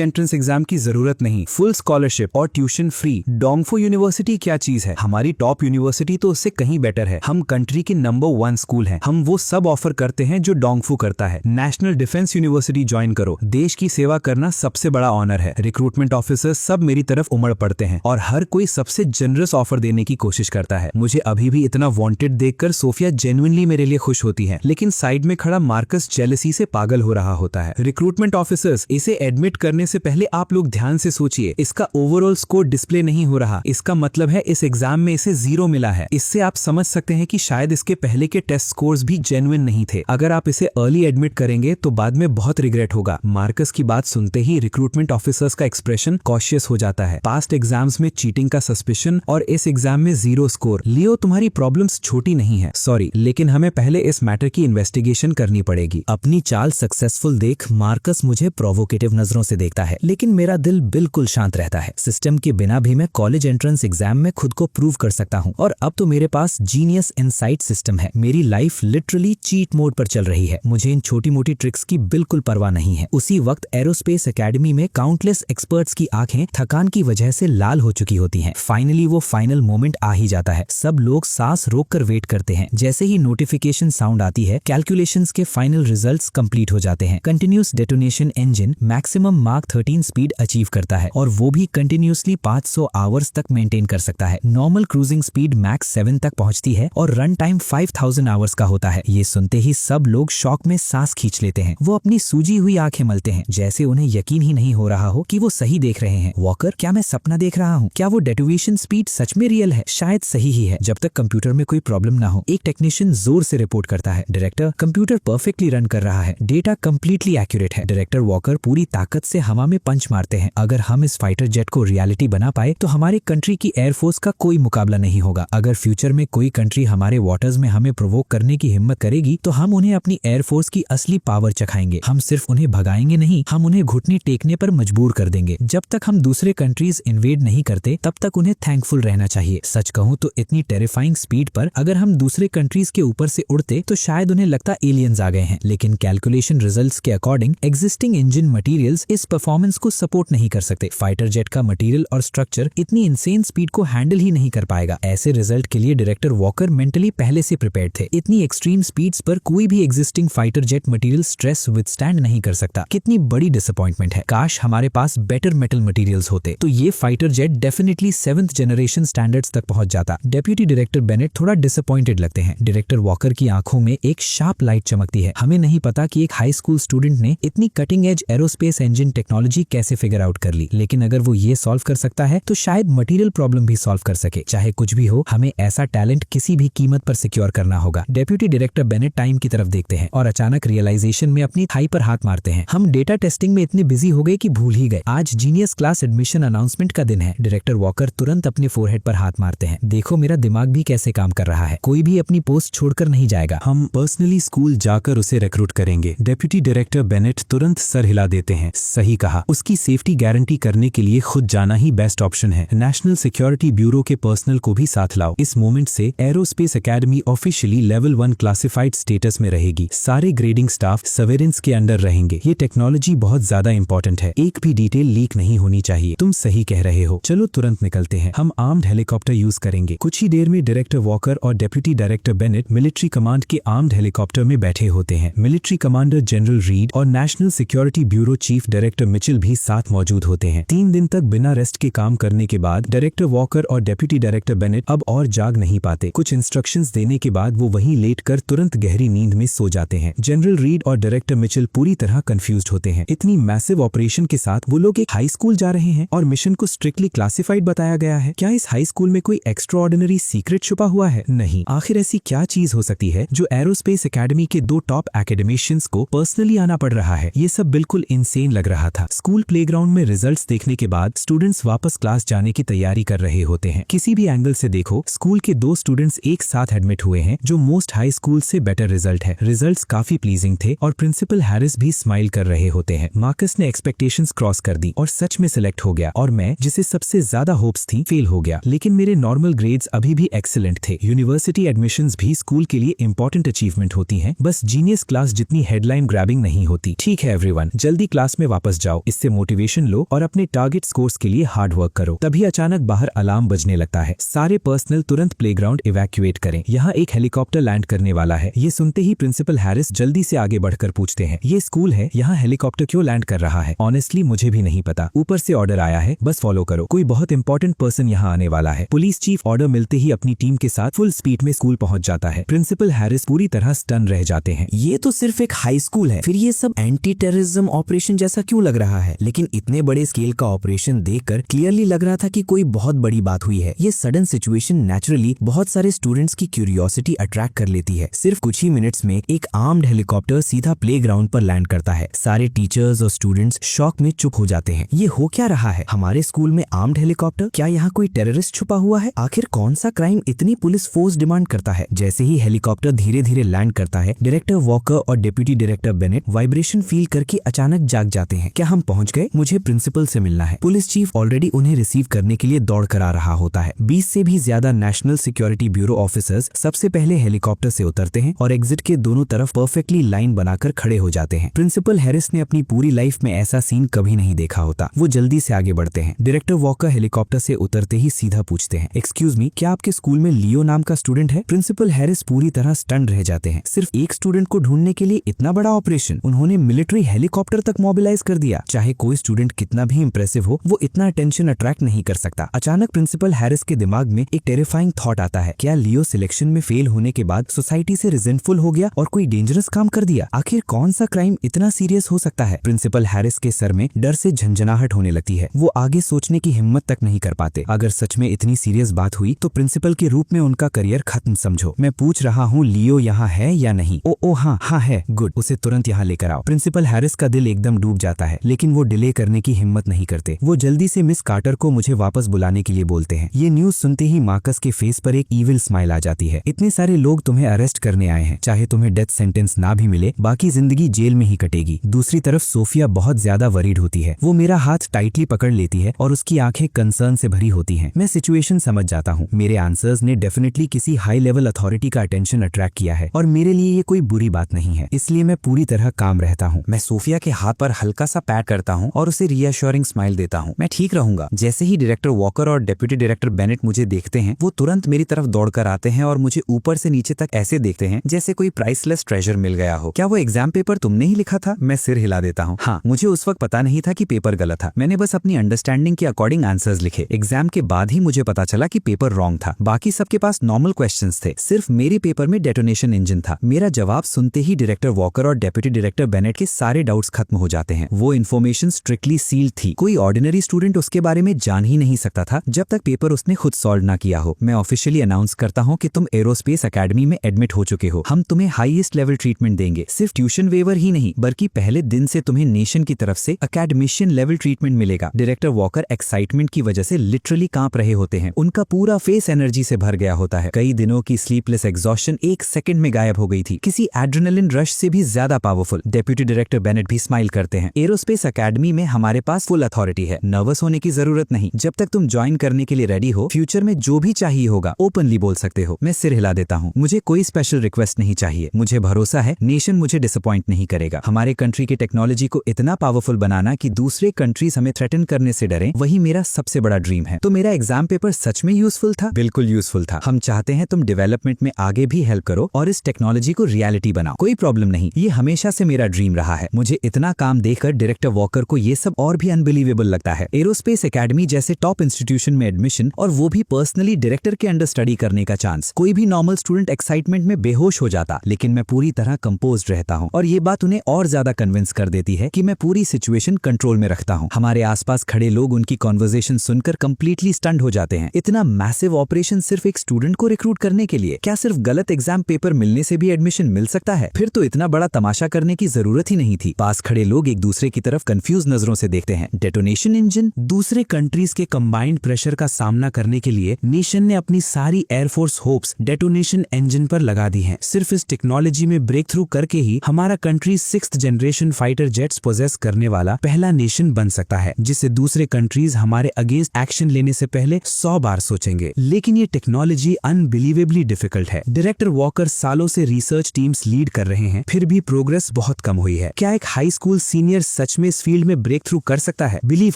एंट्रेंस एग्जाम की जरूरत नहीं, फुल स्कॉलरशिप और ट्यूशन फ्री। डोंगफू यूनिवर्सिटी क्या चीज है? हमारी टॉप यूनिवर्सिटी तो उससे कहीं बेटर है। हम कंट्री के नंबर 1 स्कूल हैं। हम वो सब ऑफर करते हैं जो डोंगफू करता है। नेशनल डिफेंस यूनिवर्सिटी ज्वाइन करो। देश की सेवा करना सबसे बड़ा ऑनर है। रिक्रूटमेंट ऑफिसर्स सब मेरी तरफ उमड़ पड़ते हैं और हर कोई सबसे जनरस ऑफर देने की कोशिश करता है। मुझे अभी भी इतना वांटेड देखकर सोफिया जेन्युइनली मेरे लिए खुश होती है, लेकिन साइड में खड़ा मार्कस जेलसी से पागल हो रहा होता है। रिक्रूटमेंट ऑफिसर्स, इसे एडमिट करने से पहले आप लोग ध्यान से सोचिए। इसका ओवरऑल स्कोर डिस्प्ले नहीं हो रहा। इसका मतलब है इस एग्जाम में इसे 0 मिला है। इससे आप समझ सकते हैं कि शायद इसके पहले के टेस्ट स्कोर्स भी जेन्युइन नहीं थे। अगर आप इसे अर्ली एडमिट करेंगे तो बाद में बहुत रिग्रेट होगा। मार्कस की बात सुनते ही रिक्रूटमेंट ऑफिसर्स का एक्सप्रेशन कॉशियस हो जाता है। पास्ट एग्जाम्स में चीटिंग का सस्पिशन और इस एग्जाम में 0 स्कोर। लियो, तुम्हारी प्रॉब्लम्स छोटी नहीं है, सॉरी, लेकिन हमें पहले इस मैटर की इन्वेस्टिगेशन करनी पड़ेगी। अपनी चाल सक्सेसफुल देख मार्कस मुझे प्रोवोकेटिव नजरों से देखता है, लेकिन मेरा दिल बिल्कुल शांत रहता है। सिस्टम के बिना भी मैं कॉलेज एंट्रेंस एग्जाम में खुद को प्रूव कर सकता हूँ और अब तो मेरे पास जीनियस इनसाइट सिस्टम है। मेरी लाइफ लिटरली चीट मोड पर चल रही है। मुझे इन छोटी मोटी ट्रिक्स की बिल्कुल परवाह नहीं है। उसी वक्त एरोस्पेस एकेडमी में काउंटलेस एक्सपर्ट्स की आंखें थकान की वजह से लाल हो चुकी होती हैं। फाइनली वो फाइनल मोमेंट आ ही जाता है। सब लोग सांस रोककर वेट करते हैं। जैसे ही नोटिफिकेशन साउंड आती है, कैलकुलेशंस के फाइनल रिजल्ट्स कंप्लीट हो जाते हैं। Continuous detonation engine maximum mark 13 speed achieve करता है और वो भी कंटिन्यूसली 500 आवर्स तक मेंटेन कर सकता है। नॉर्मल क्रूजिंग स्पीड मैक्स 7 तक पहुंचती है और रन टाइम 5000 आवर्स का होता है। ये सुनते ही सब लोग शॉक में सांस खींच लेते हैं। वो अपनी सूजी हुई आंखें मलते हैं, जैसे उन्हें यकीन ही नहीं हो रहा हो कि वो सही देख रहे हैं। वॉकर, क्या मैं सपना देख रहा हूँ? क्या वो डेटोनेशन स्पीड सच में रियल है? शायद सही ही है, जब तक कंप्यूटर में कोई प्रॉब्लम ना हो। एक टेक्नीशियन जोर से रिपोर्ट करता है, डायरेक्टर, कंप्यूटर परफेक्टली रन कर रहा है, डेटा कंप्लीटली एक्यूरेट है। डायरेक्टर वॉकर पूरी ताकत से हवा में पंच मारते हैं। अगर हम इस फाइटर जेट को रियलिटी बना पाए तो हमारी कंट्री की एयरफोर्स का कोई मुकाबला नहीं होगा। अगर फ्यूचर में कोई कंट्री हमारे वाटर्स में हमें प्रोवोक करने की हिम्मत करेगी तो हम उन्हें अपनी एयरफोर्स की असली पावर चखाएंगे। हम सिर्फ उन्हें भगाएंगे नहीं, हम उन्हें घुटने टेकने पर मजबूर कर देंगे। जब तक हम दूसरे कंट्रीज इन्वेड नहीं करते तब तक उन्हें थैंकफुल रहना चाहिए। सच कहूं तो इतनी टेरिफाइंग स्पीड पर अगर हम दूसरे कंट्रीज के ऊपर से उड़ते तो शायद उन्हें लगता एलियंस आ गए हैं। लेकिन कैलकुलेशन रिजल्ट्स के अकॉर्डिंग एग्जिस्टिंग इंजन मटेरियल्स इस परफॉर्मेंस को सपोर्ट नहीं कर सकते। फाइटर जेट का मटेरियल और स्ट्रक्चर इतनी इंसेन स्पीड को हैंडल ही नहीं कर पाएगा। ऐसे रिजल्ट के लिए डायरेक्टर वॉकर मेंटली पहले से प्रिपेयर्ड थे। इतनी एक्सट्रीम स्पीड्स पर कोई भी existing fighter jet material stress withstand नहीं कर सकता। कितनी बड़ी डिसअपॉइंटमेंट है। काश हमारे पास बेटर मेटल मटेरियल्स होते तो ये fighter jet definitely 7th generation standards तक पहुंच जाता। डेप्यूटी डायरेक्टर बेनेट थोड़ा डिसअपॉइंटेड लगते हैं। डायरेक्टर वॉकर की आंखों में एक शार्प लाइट चमकती है। हमें नहीं पता कि एक हाई स्कूल स्टूडेंट ने इतनी cutting edge aerospace engine technology कैसे फिगर आउट कर ली, लेकिन अगर वो ये सॉल्व कर सकता है तो शायद मटेरियल प्रॉब्लम भी सॉल्व कर सके। चाहे कुछ भी हो, हमें ऐसा टैलेंट किसी भी कीमत पर सिक्योर करना होगा। डेप्यूटी डायरेक्टर बेनेट टाइम की तरफ देखते हैं और अचानक रियलाइजेशन में अपनी थाई पर हाथ मारते हैं। हम डेटा टेस्टिंग में इतने बिजी हो गए कि भूल ही गए। आज जीनियस क्लास एडमिशन अनाउंसमेंट का दिन है। डायरेक्टर वॉकर तुरंत अपने फोरहेड पर हाथ मारते हैं। देखो मेरा दिमाग भी कैसे काम कर रहा है। कोई भी अपनी पोस्ट छोड़कर नहीं जाएगा। हम पर्सनली स्कूल जाकर उसे रिक्रूट करेंगे। डेप्यूटी डायरेक्टर बेनेट तुरंत सर हिला देते हैं। सही कहा, उसकी सेफ्टी गारंटी करने के लिए खुद जाना ही बेस्ट ऑप्शन है। नेशनल सिक्योरिटी ब्यूरो के पर्सनल को भी साथ लाओ। इस मोमेंट से aerospace academy officially level 1 classified status में रहेगी। सारे ग्रेडिंग स्टाफ सर्वेलेंस के अंडर रहेंगे। ये टेक्नोलॉजी बहुत ज्यादा इंपॉर्टेंट है। एक भी डिटेल लीक नहीं होनी चाहिए। तुम सही कह रहे हो। चलो तुरंत निकलते हैं। हम आर्म्ड हेलीकॉप्टर यूज करेंगे। कुछ ही देर में डायरेक्टर वॉकर और deputy director Bennett military command के आर्म्ड हेलीकॉप्टर में बैठे होते हैं। मिलिट्री कमांडर जनरल रीड और national security bureau chief director Mitchell भी साथ मौजूद होते हैं। 3 दिन तक बिना रेस्ट के काम करने के बाद डायरेक्टर वॉकर और डेप्यूटी डायरेक्टर बेनेट अब और जाग नहीं पाते। कुछ इंस्ट्रक्शंस देने के बाद वो वहीं लेटकर तुरंत गहरी नींद में सो जाते हैं। जनरल रीड और डायरेक्टर मिचेल पूरी तरह कंफ्यूज्ड होते हैं। इतनी मैसिव ऑपरेशन के साथ वो लोग एक हाई स्कूल जा रहे हैं और मिशन को स्ट्रिक्टली क्लासिफाइड बताया गया है। क्या इस हाई स्कूल में कोई एक्स्ट्रा ऑर्डिनरी सीक्रेट छुपा हुआ है? नहीं। आखिर ऐसी क्या चीज हो सकती है जो एरोस्पेस एकेडमी के 2 टॉप एकेडमिशियंस को पर्सनली आना पड़ रहा है? ये सब बिल्कुल इंसेन लग रहा था। स्कूल प्लेग्राउंड में रिजल्ट्स देखने के बाद स्टूडेंट्स वापस क्लास जाने की तैयारी कर रहे होते हैं। किसी भी एंगल से देखो, स्कूल के 2 स्टूडेंट्स एक साथ एडमिट हुए हैं जो मोस्ट हाई स्कूल से बेटर रिजल्ट है। रिजल्ट्स काफी प्लीजिंग थे और प्रिंसिपल हैरिस भी स्माइल कर रहे होते हैं। मार्कस ने एक्सपेक्टेशंस क्रॉस कर दी और सच में सिलेक्ट हो गया और मैं, जिसे सबसे ज्यादा होप्स थी, फेल हो गया। लेकिन मेरे नॉर्मल ग्रेड्स अभी भी एक्सीलेंट थे। यूनिवर्सिटी एडमिशंस भी स्कूल के लिए इंपॉर्टेंट अचीवमेंट होती हैं, बस जीनियस क्लास जितनी हेडलाइन ग्रैबिंग नहीं होती। ठीक है एवरीवन, जल्दी क्लास में वापस जाओ, इससे मोटिवेशन लो और अपने टारगेट स्कोर्स के लिए हार्ड वर्क करो। तभी अचानक बाहर अलार्म बजने लगता है। सारे पर्सनल तुरंत प्लेग्राउंड इवैक्यूएट करें, यहाँ एक हेलीकॉप्टर लैंड करने वाला है। ये सुनते ही प्रिंसिपल हैरिस जल्दी से आगे बढ़कर पूछते हैं, ये स्कूल है, यहाँ हेलीकॉप्टर क्यों लैंड कर रहा है? ऑनेस्टली मुझे भी नहीं पता, ऊपर से ऑर्डर आया है, बस फॉलो करो। कोई बहुत इंपॉर्टेंट पर्सन यहाँ आने वाला है। पुलिस चीफ ऑर्डर मिलते ही अपनी टीम के साथ फुल स्पीड में स्कूल पहुंच जाता है। प्रिंसिपल हैरिस पूरी तरह स्टन रह जाते हैं। ये तो सिर्फ एक हाई स्कूल है, फिर ये सब एंटी टेररिज्म ऑपरेशन जैसा क्यों लग रहा है? लेकिन इतने बड़े स्केल का ऑपरेशन देखकर क्लियरली लग रहा था कि कोई बहुत बड़ी बात हुई है। ये सडन सिचुएशन नेचुरली बहुत सारे स्टूडेंट्स की क्यूरियोसिटी अट्रैक्ट कर लेती है। सिर्फ कुछ ही मिनट्स में एक आर्म्ड हेलीकॉप्टर सीधा प्लेग्राउंड पर लैंड करता है। सारे टीचर्स और स्टूडेंट्स शॉक में चुप हो जाते हैं। ये हो क्या रहा है? हमारे स्कूल में आर्म्ड हेलीकॉप्टर? क्या यहाँ कोई टेररिस्ट छुपा हुआ है? आखिर कौन सा क्राइम इतनी पुलिस फोर्स डिमांड करता है? जैसे ही हेलीकॉप्टर धीरे धीरे लैंड करता है, डायरेक्टर वॉकर और deputy director Bennett vibration feel करके अचानक जाग जाते हैं। क्या हम पहुंच गए? मुझे प्रिंसिपल से मिलना है। पुलिस चीफ ऑलरेडी उन्हें रिसीव करने के लिए दौड़ कर आ रहा होता है। 20 से भी ज्यादा नेशनल सिक्योरिटी ब्यूरो ऑफिसर्स सबसे पहले हेलीकॉप्टर से उतरते हैं और एग्जिट के दोनों तरफ परफेक्टली लाइन बनाकर खड़े हो जाते हैं। प्रिंसिपल हैरिस ने अपनी पूरी लाइफ में ऐसा सीन कभी नहीं देखा होता। वो जल्दी से आगे बढ़ते हैं। डायरेक्टर वॉकर हेलीकॉप्टर से उतरते ही सीधा पूछते हैं, एक्सक्यूज मी, क्या आपके स्कूल में लियो नाम का स्टूडेंट है? प्रिंसिपल हैरिस पूरी तरह स्टन्ड रह जाते हैं। सिर्फ एक स्टूडेंट को ढूंढने के लिए इतना बड़ा ऑपरेशन? उन्होंने मिलिट्री हेलीकॉप्टर तक मोबिलाइज कर दिया। चाहे कोई स्टूडेंट कितना भी इंप्रेसिव हो, वो इतना अटेंशन अट्रैक्ट नहीं कर सकता। अचानक प्रिंसिपल हैरिस के दिमाग में एक टेरिफाइंग थॉट आता है, क्या लियो सिलेक्शन में फेल होने के बाद सोसाइटी से रिजेंटफुल हो गया और कोई डेंजरस काम कर दिया? आखिर कौन सा क्राइम इतना सीरियस हो सकता है? प्रिंसिपल हैरिस के सर में डर से झंझनाहट होने लगती है। वो आगे सोचने की हिम्मत तक नहीं कर पाते। अगर सच में इतनी सीरियस बात हुई तो प्रिंसिपल के रूप में उनका करियर खत्म समझो। मैं पूछ रहा हूँ, लियो यहाँ है या नहीं? ओ हाँ है, गुड, उसे तुरंत यहाँ लेकर आओ। प्रिंसिपल हैरिस का दिल एकदम डूब जाता है, लेकिन वो डिले करने की हिम्मत नहीं करते। वो जल्दी से मिस कार्टर को मुझे वापस बुलाने के लिए बोलते हैं। ये न्यूज सुनते ही मार्कस के फेस पर एक इविल स्माइल आ जाती है। इतने सारे लोग तुम्हें अरेस्ट करने आए हैं, चाहे तुम्हें डेथ सेंटेंस ना भी मिले, बाकी जिंदगी जेल में ही कटेगी। दूसरी तरफ सोफिया बहुत ज्यादा वरीड होती है। वो मेरा हाथ टाइटली पकड़ लेती है और उसकी आंखें कंसर्न से भरी होती हैं। मैं सिचुएशन समझ जाता हूँ। मेरे आंसर्स ने डेफिनेटली किसी हाई लेवल अथॉरिटी का अटेंशन अट्रैक्ट किया है और मेरे लिए ये कोई बुरी बात नहीं है, इसलिए मैं पूरी तरह काम रहता हूँ। मैं सोफिया के हाथ पर हल्का सा पैट करता हूँ और उसे रीअश्योरिंग स्माइल देता हूँ। मैं ठीक रहूंगा। जैसे ही डायरेक्टर वॉकर और डेप्यूटी डायरेक्टर बेनेट मुझे देखते हैं, वो तुरंत मेरी तरफ दौड़कर आते हैं और मुझे ऊपर से नीचे तक ऐसे देखते हैं जैसे कोई प्राइसलेस ट्रेजर मिल गया हो। क्या वो एग्जाम पेपर तुमने ही लिखा था? मैं सिर हिला देता हूँ। हाँ, मुझे उस वक्त पता नहीं था कि पेपर गलत था। मैंने बस अपनी अंडरस्टैंडिंग के अकॉर्डिंग आंसर्स लिखे। एग्जाम के बाद ही मुझे पता चला कि पेपर रॉन्ग था। बाकी सबके पास नॉर्मल क्वेश्चंस थे, सिर्फ मेरे पेपर में डेटोनेशन इंजन था। मेरा जवाब सुनते ही डायरेक्टर वॉकर और डेप्यूटी डायरेक्टर बेनेट के सारे डाउट्स खत्म हो जाते हैं। वो इन्फॉर्मेशन स्ट्रिक्टली सील्ड थी। कोई ऑर्डिनरी स्टूडेंट उसके बारे में जान ही नहीं सकता था जब तक पेपर उसने खुद सॉल्व ना किया हो। मैं ऑफिशियली अनाउंस करता हूँ कि तुम एरोस्पेस एकेडमी में एडमिट हो चुके हो। हम तुम्हें हाईएस्ट लेवल ट्रीटमेंट देंगे। सिर्फ ट्यूशन वेवर ही नहीं, बल्कि पहले दिन से तुम्हें नेशन की तरफ से अकेडमिशियन लेवल ट्रीटमेंट मिलेगा। डायरेक्टर वॉकर एक्साइटमेंट की वजह से लिटरली कांप रहे होते हैं। उनका पूरा फेस एनर्जी से भर गया होता है। कई दिनों की स्लीपलेस एग्जॉशन एक सेकंड में गायब हो गई थी, किसी एड्रेनलिन रश से भी ज्यादा पावरफुल। डेप्यूटी डायरेक्टर बेनेट भी स्माइल करते हैं। एरोस्पेस एकेडमी में हमारे पास फुल अथॉरिटी है, नर्वस होने की जरूरत नहीं। जब तक तुम ज्वाइन करने के लिए रेडी हो, फ्यूचर में जो भी चाहिए होगा ओपनली बोल सकते हो। मैं सिर हिला देता हूँ। मुझे कोई स्पेशल रिक्वेस्ट नहीं चाहिए। मुझे भरोसा है नेशन मुझे डिसअपॉइंट नहीं करेगा। हमारे कंट्री के टेक्नोलॉजी को इतना पावरफुल बनाना कि दूसरे कंट्रीज हमें थ्रेटन करने से डरें, वही मेरा सबसे बड़ा ड्रीम है। तो मेरा एग्जाम पेपर सच में यूजफुल था? बिल्कुल यूजफुल था। हम चाहते हैं तुम डेवलपमेंट में आगे भी हेल्प करो और इस टेक्नोलॉजी को रियलिटी बनाओ। कोई प्रॉब्लम नहीं, ये हमेशा से मेरा ड्रीम रहा है। मुझे इतना काम देखकर डायरेक्टर वॉकर को ये सब और भी अनबिलीवेबल लगता है। एरोस्पेस एकेडमी जैसे टॉप इंस्टीट्यूशन में एडमिशन, और वो भी पर्सनली डायरेक्टर के अंडर स्टडी करने का चांस। कोई भी नॉर्मल स्टूडेंट एक्साइटमेंट में बेहोश हो जाता, लेकिन मैं पूरी तरह कंपोज्ड रहता हूँ और ये बात उन्हें और ज्यादा कन्विंस कर देती है कि मैं पूरी सिचुएशन कंट्रोल में रखता हूँ। हमारे आसपास खड़े लोग उनकी कॉन्वर्सेशन सुनकर कंप्लीटली स्टन्ड हो जाते हैं। इतना मैसिव ऑपरेशन सिर्फ एक स्टूडेंट को रिक्रूट करने के लिए? क्या सिर्फ गलत एग्जाम पेपर मिलने से भी एडमिशन मिल सकता है? फिर तो इतना बड़ा तमाशा करने की जरूरत ही नहीं थी। पास खड़े लोग एक दूसरे की तरफ कंफ्यूज नजरों से देखते हैं। Detonation engine? दूसरे कंट्रीज के कंबाइंड प्रेशर का सामना करने के लिए नेशन ने अपनी सारी एयरफोर्स होप्स डेटोनेशन इंजन पर लगा दी हैं। सिर्फ इस टेक्नोलॉजी में ब्रेक थ्रू करके ही हमारा country 6th generation fighter jets possess करने वाला पहला नेशन बन सकता है, जिसे दूसरे कंट्रीज हमारे अगेंस्ट एक्शन लेने से पहले 100 बार सोचेंगे। लेकिन ये टेक्नोलॉजी अनबिलीवेबली डिफिकल्ट है। डायरेक्टर वॉकर सालों से रिसर्च टीम्स लीड कर रहे हैं, फिर भी प्रोग्रेस बहुत कम हुई है। क्या एक हाई स्कूल सीनियर सच में इस फील्ड में ब्रेक थ्रू कर सकता है? बिलीव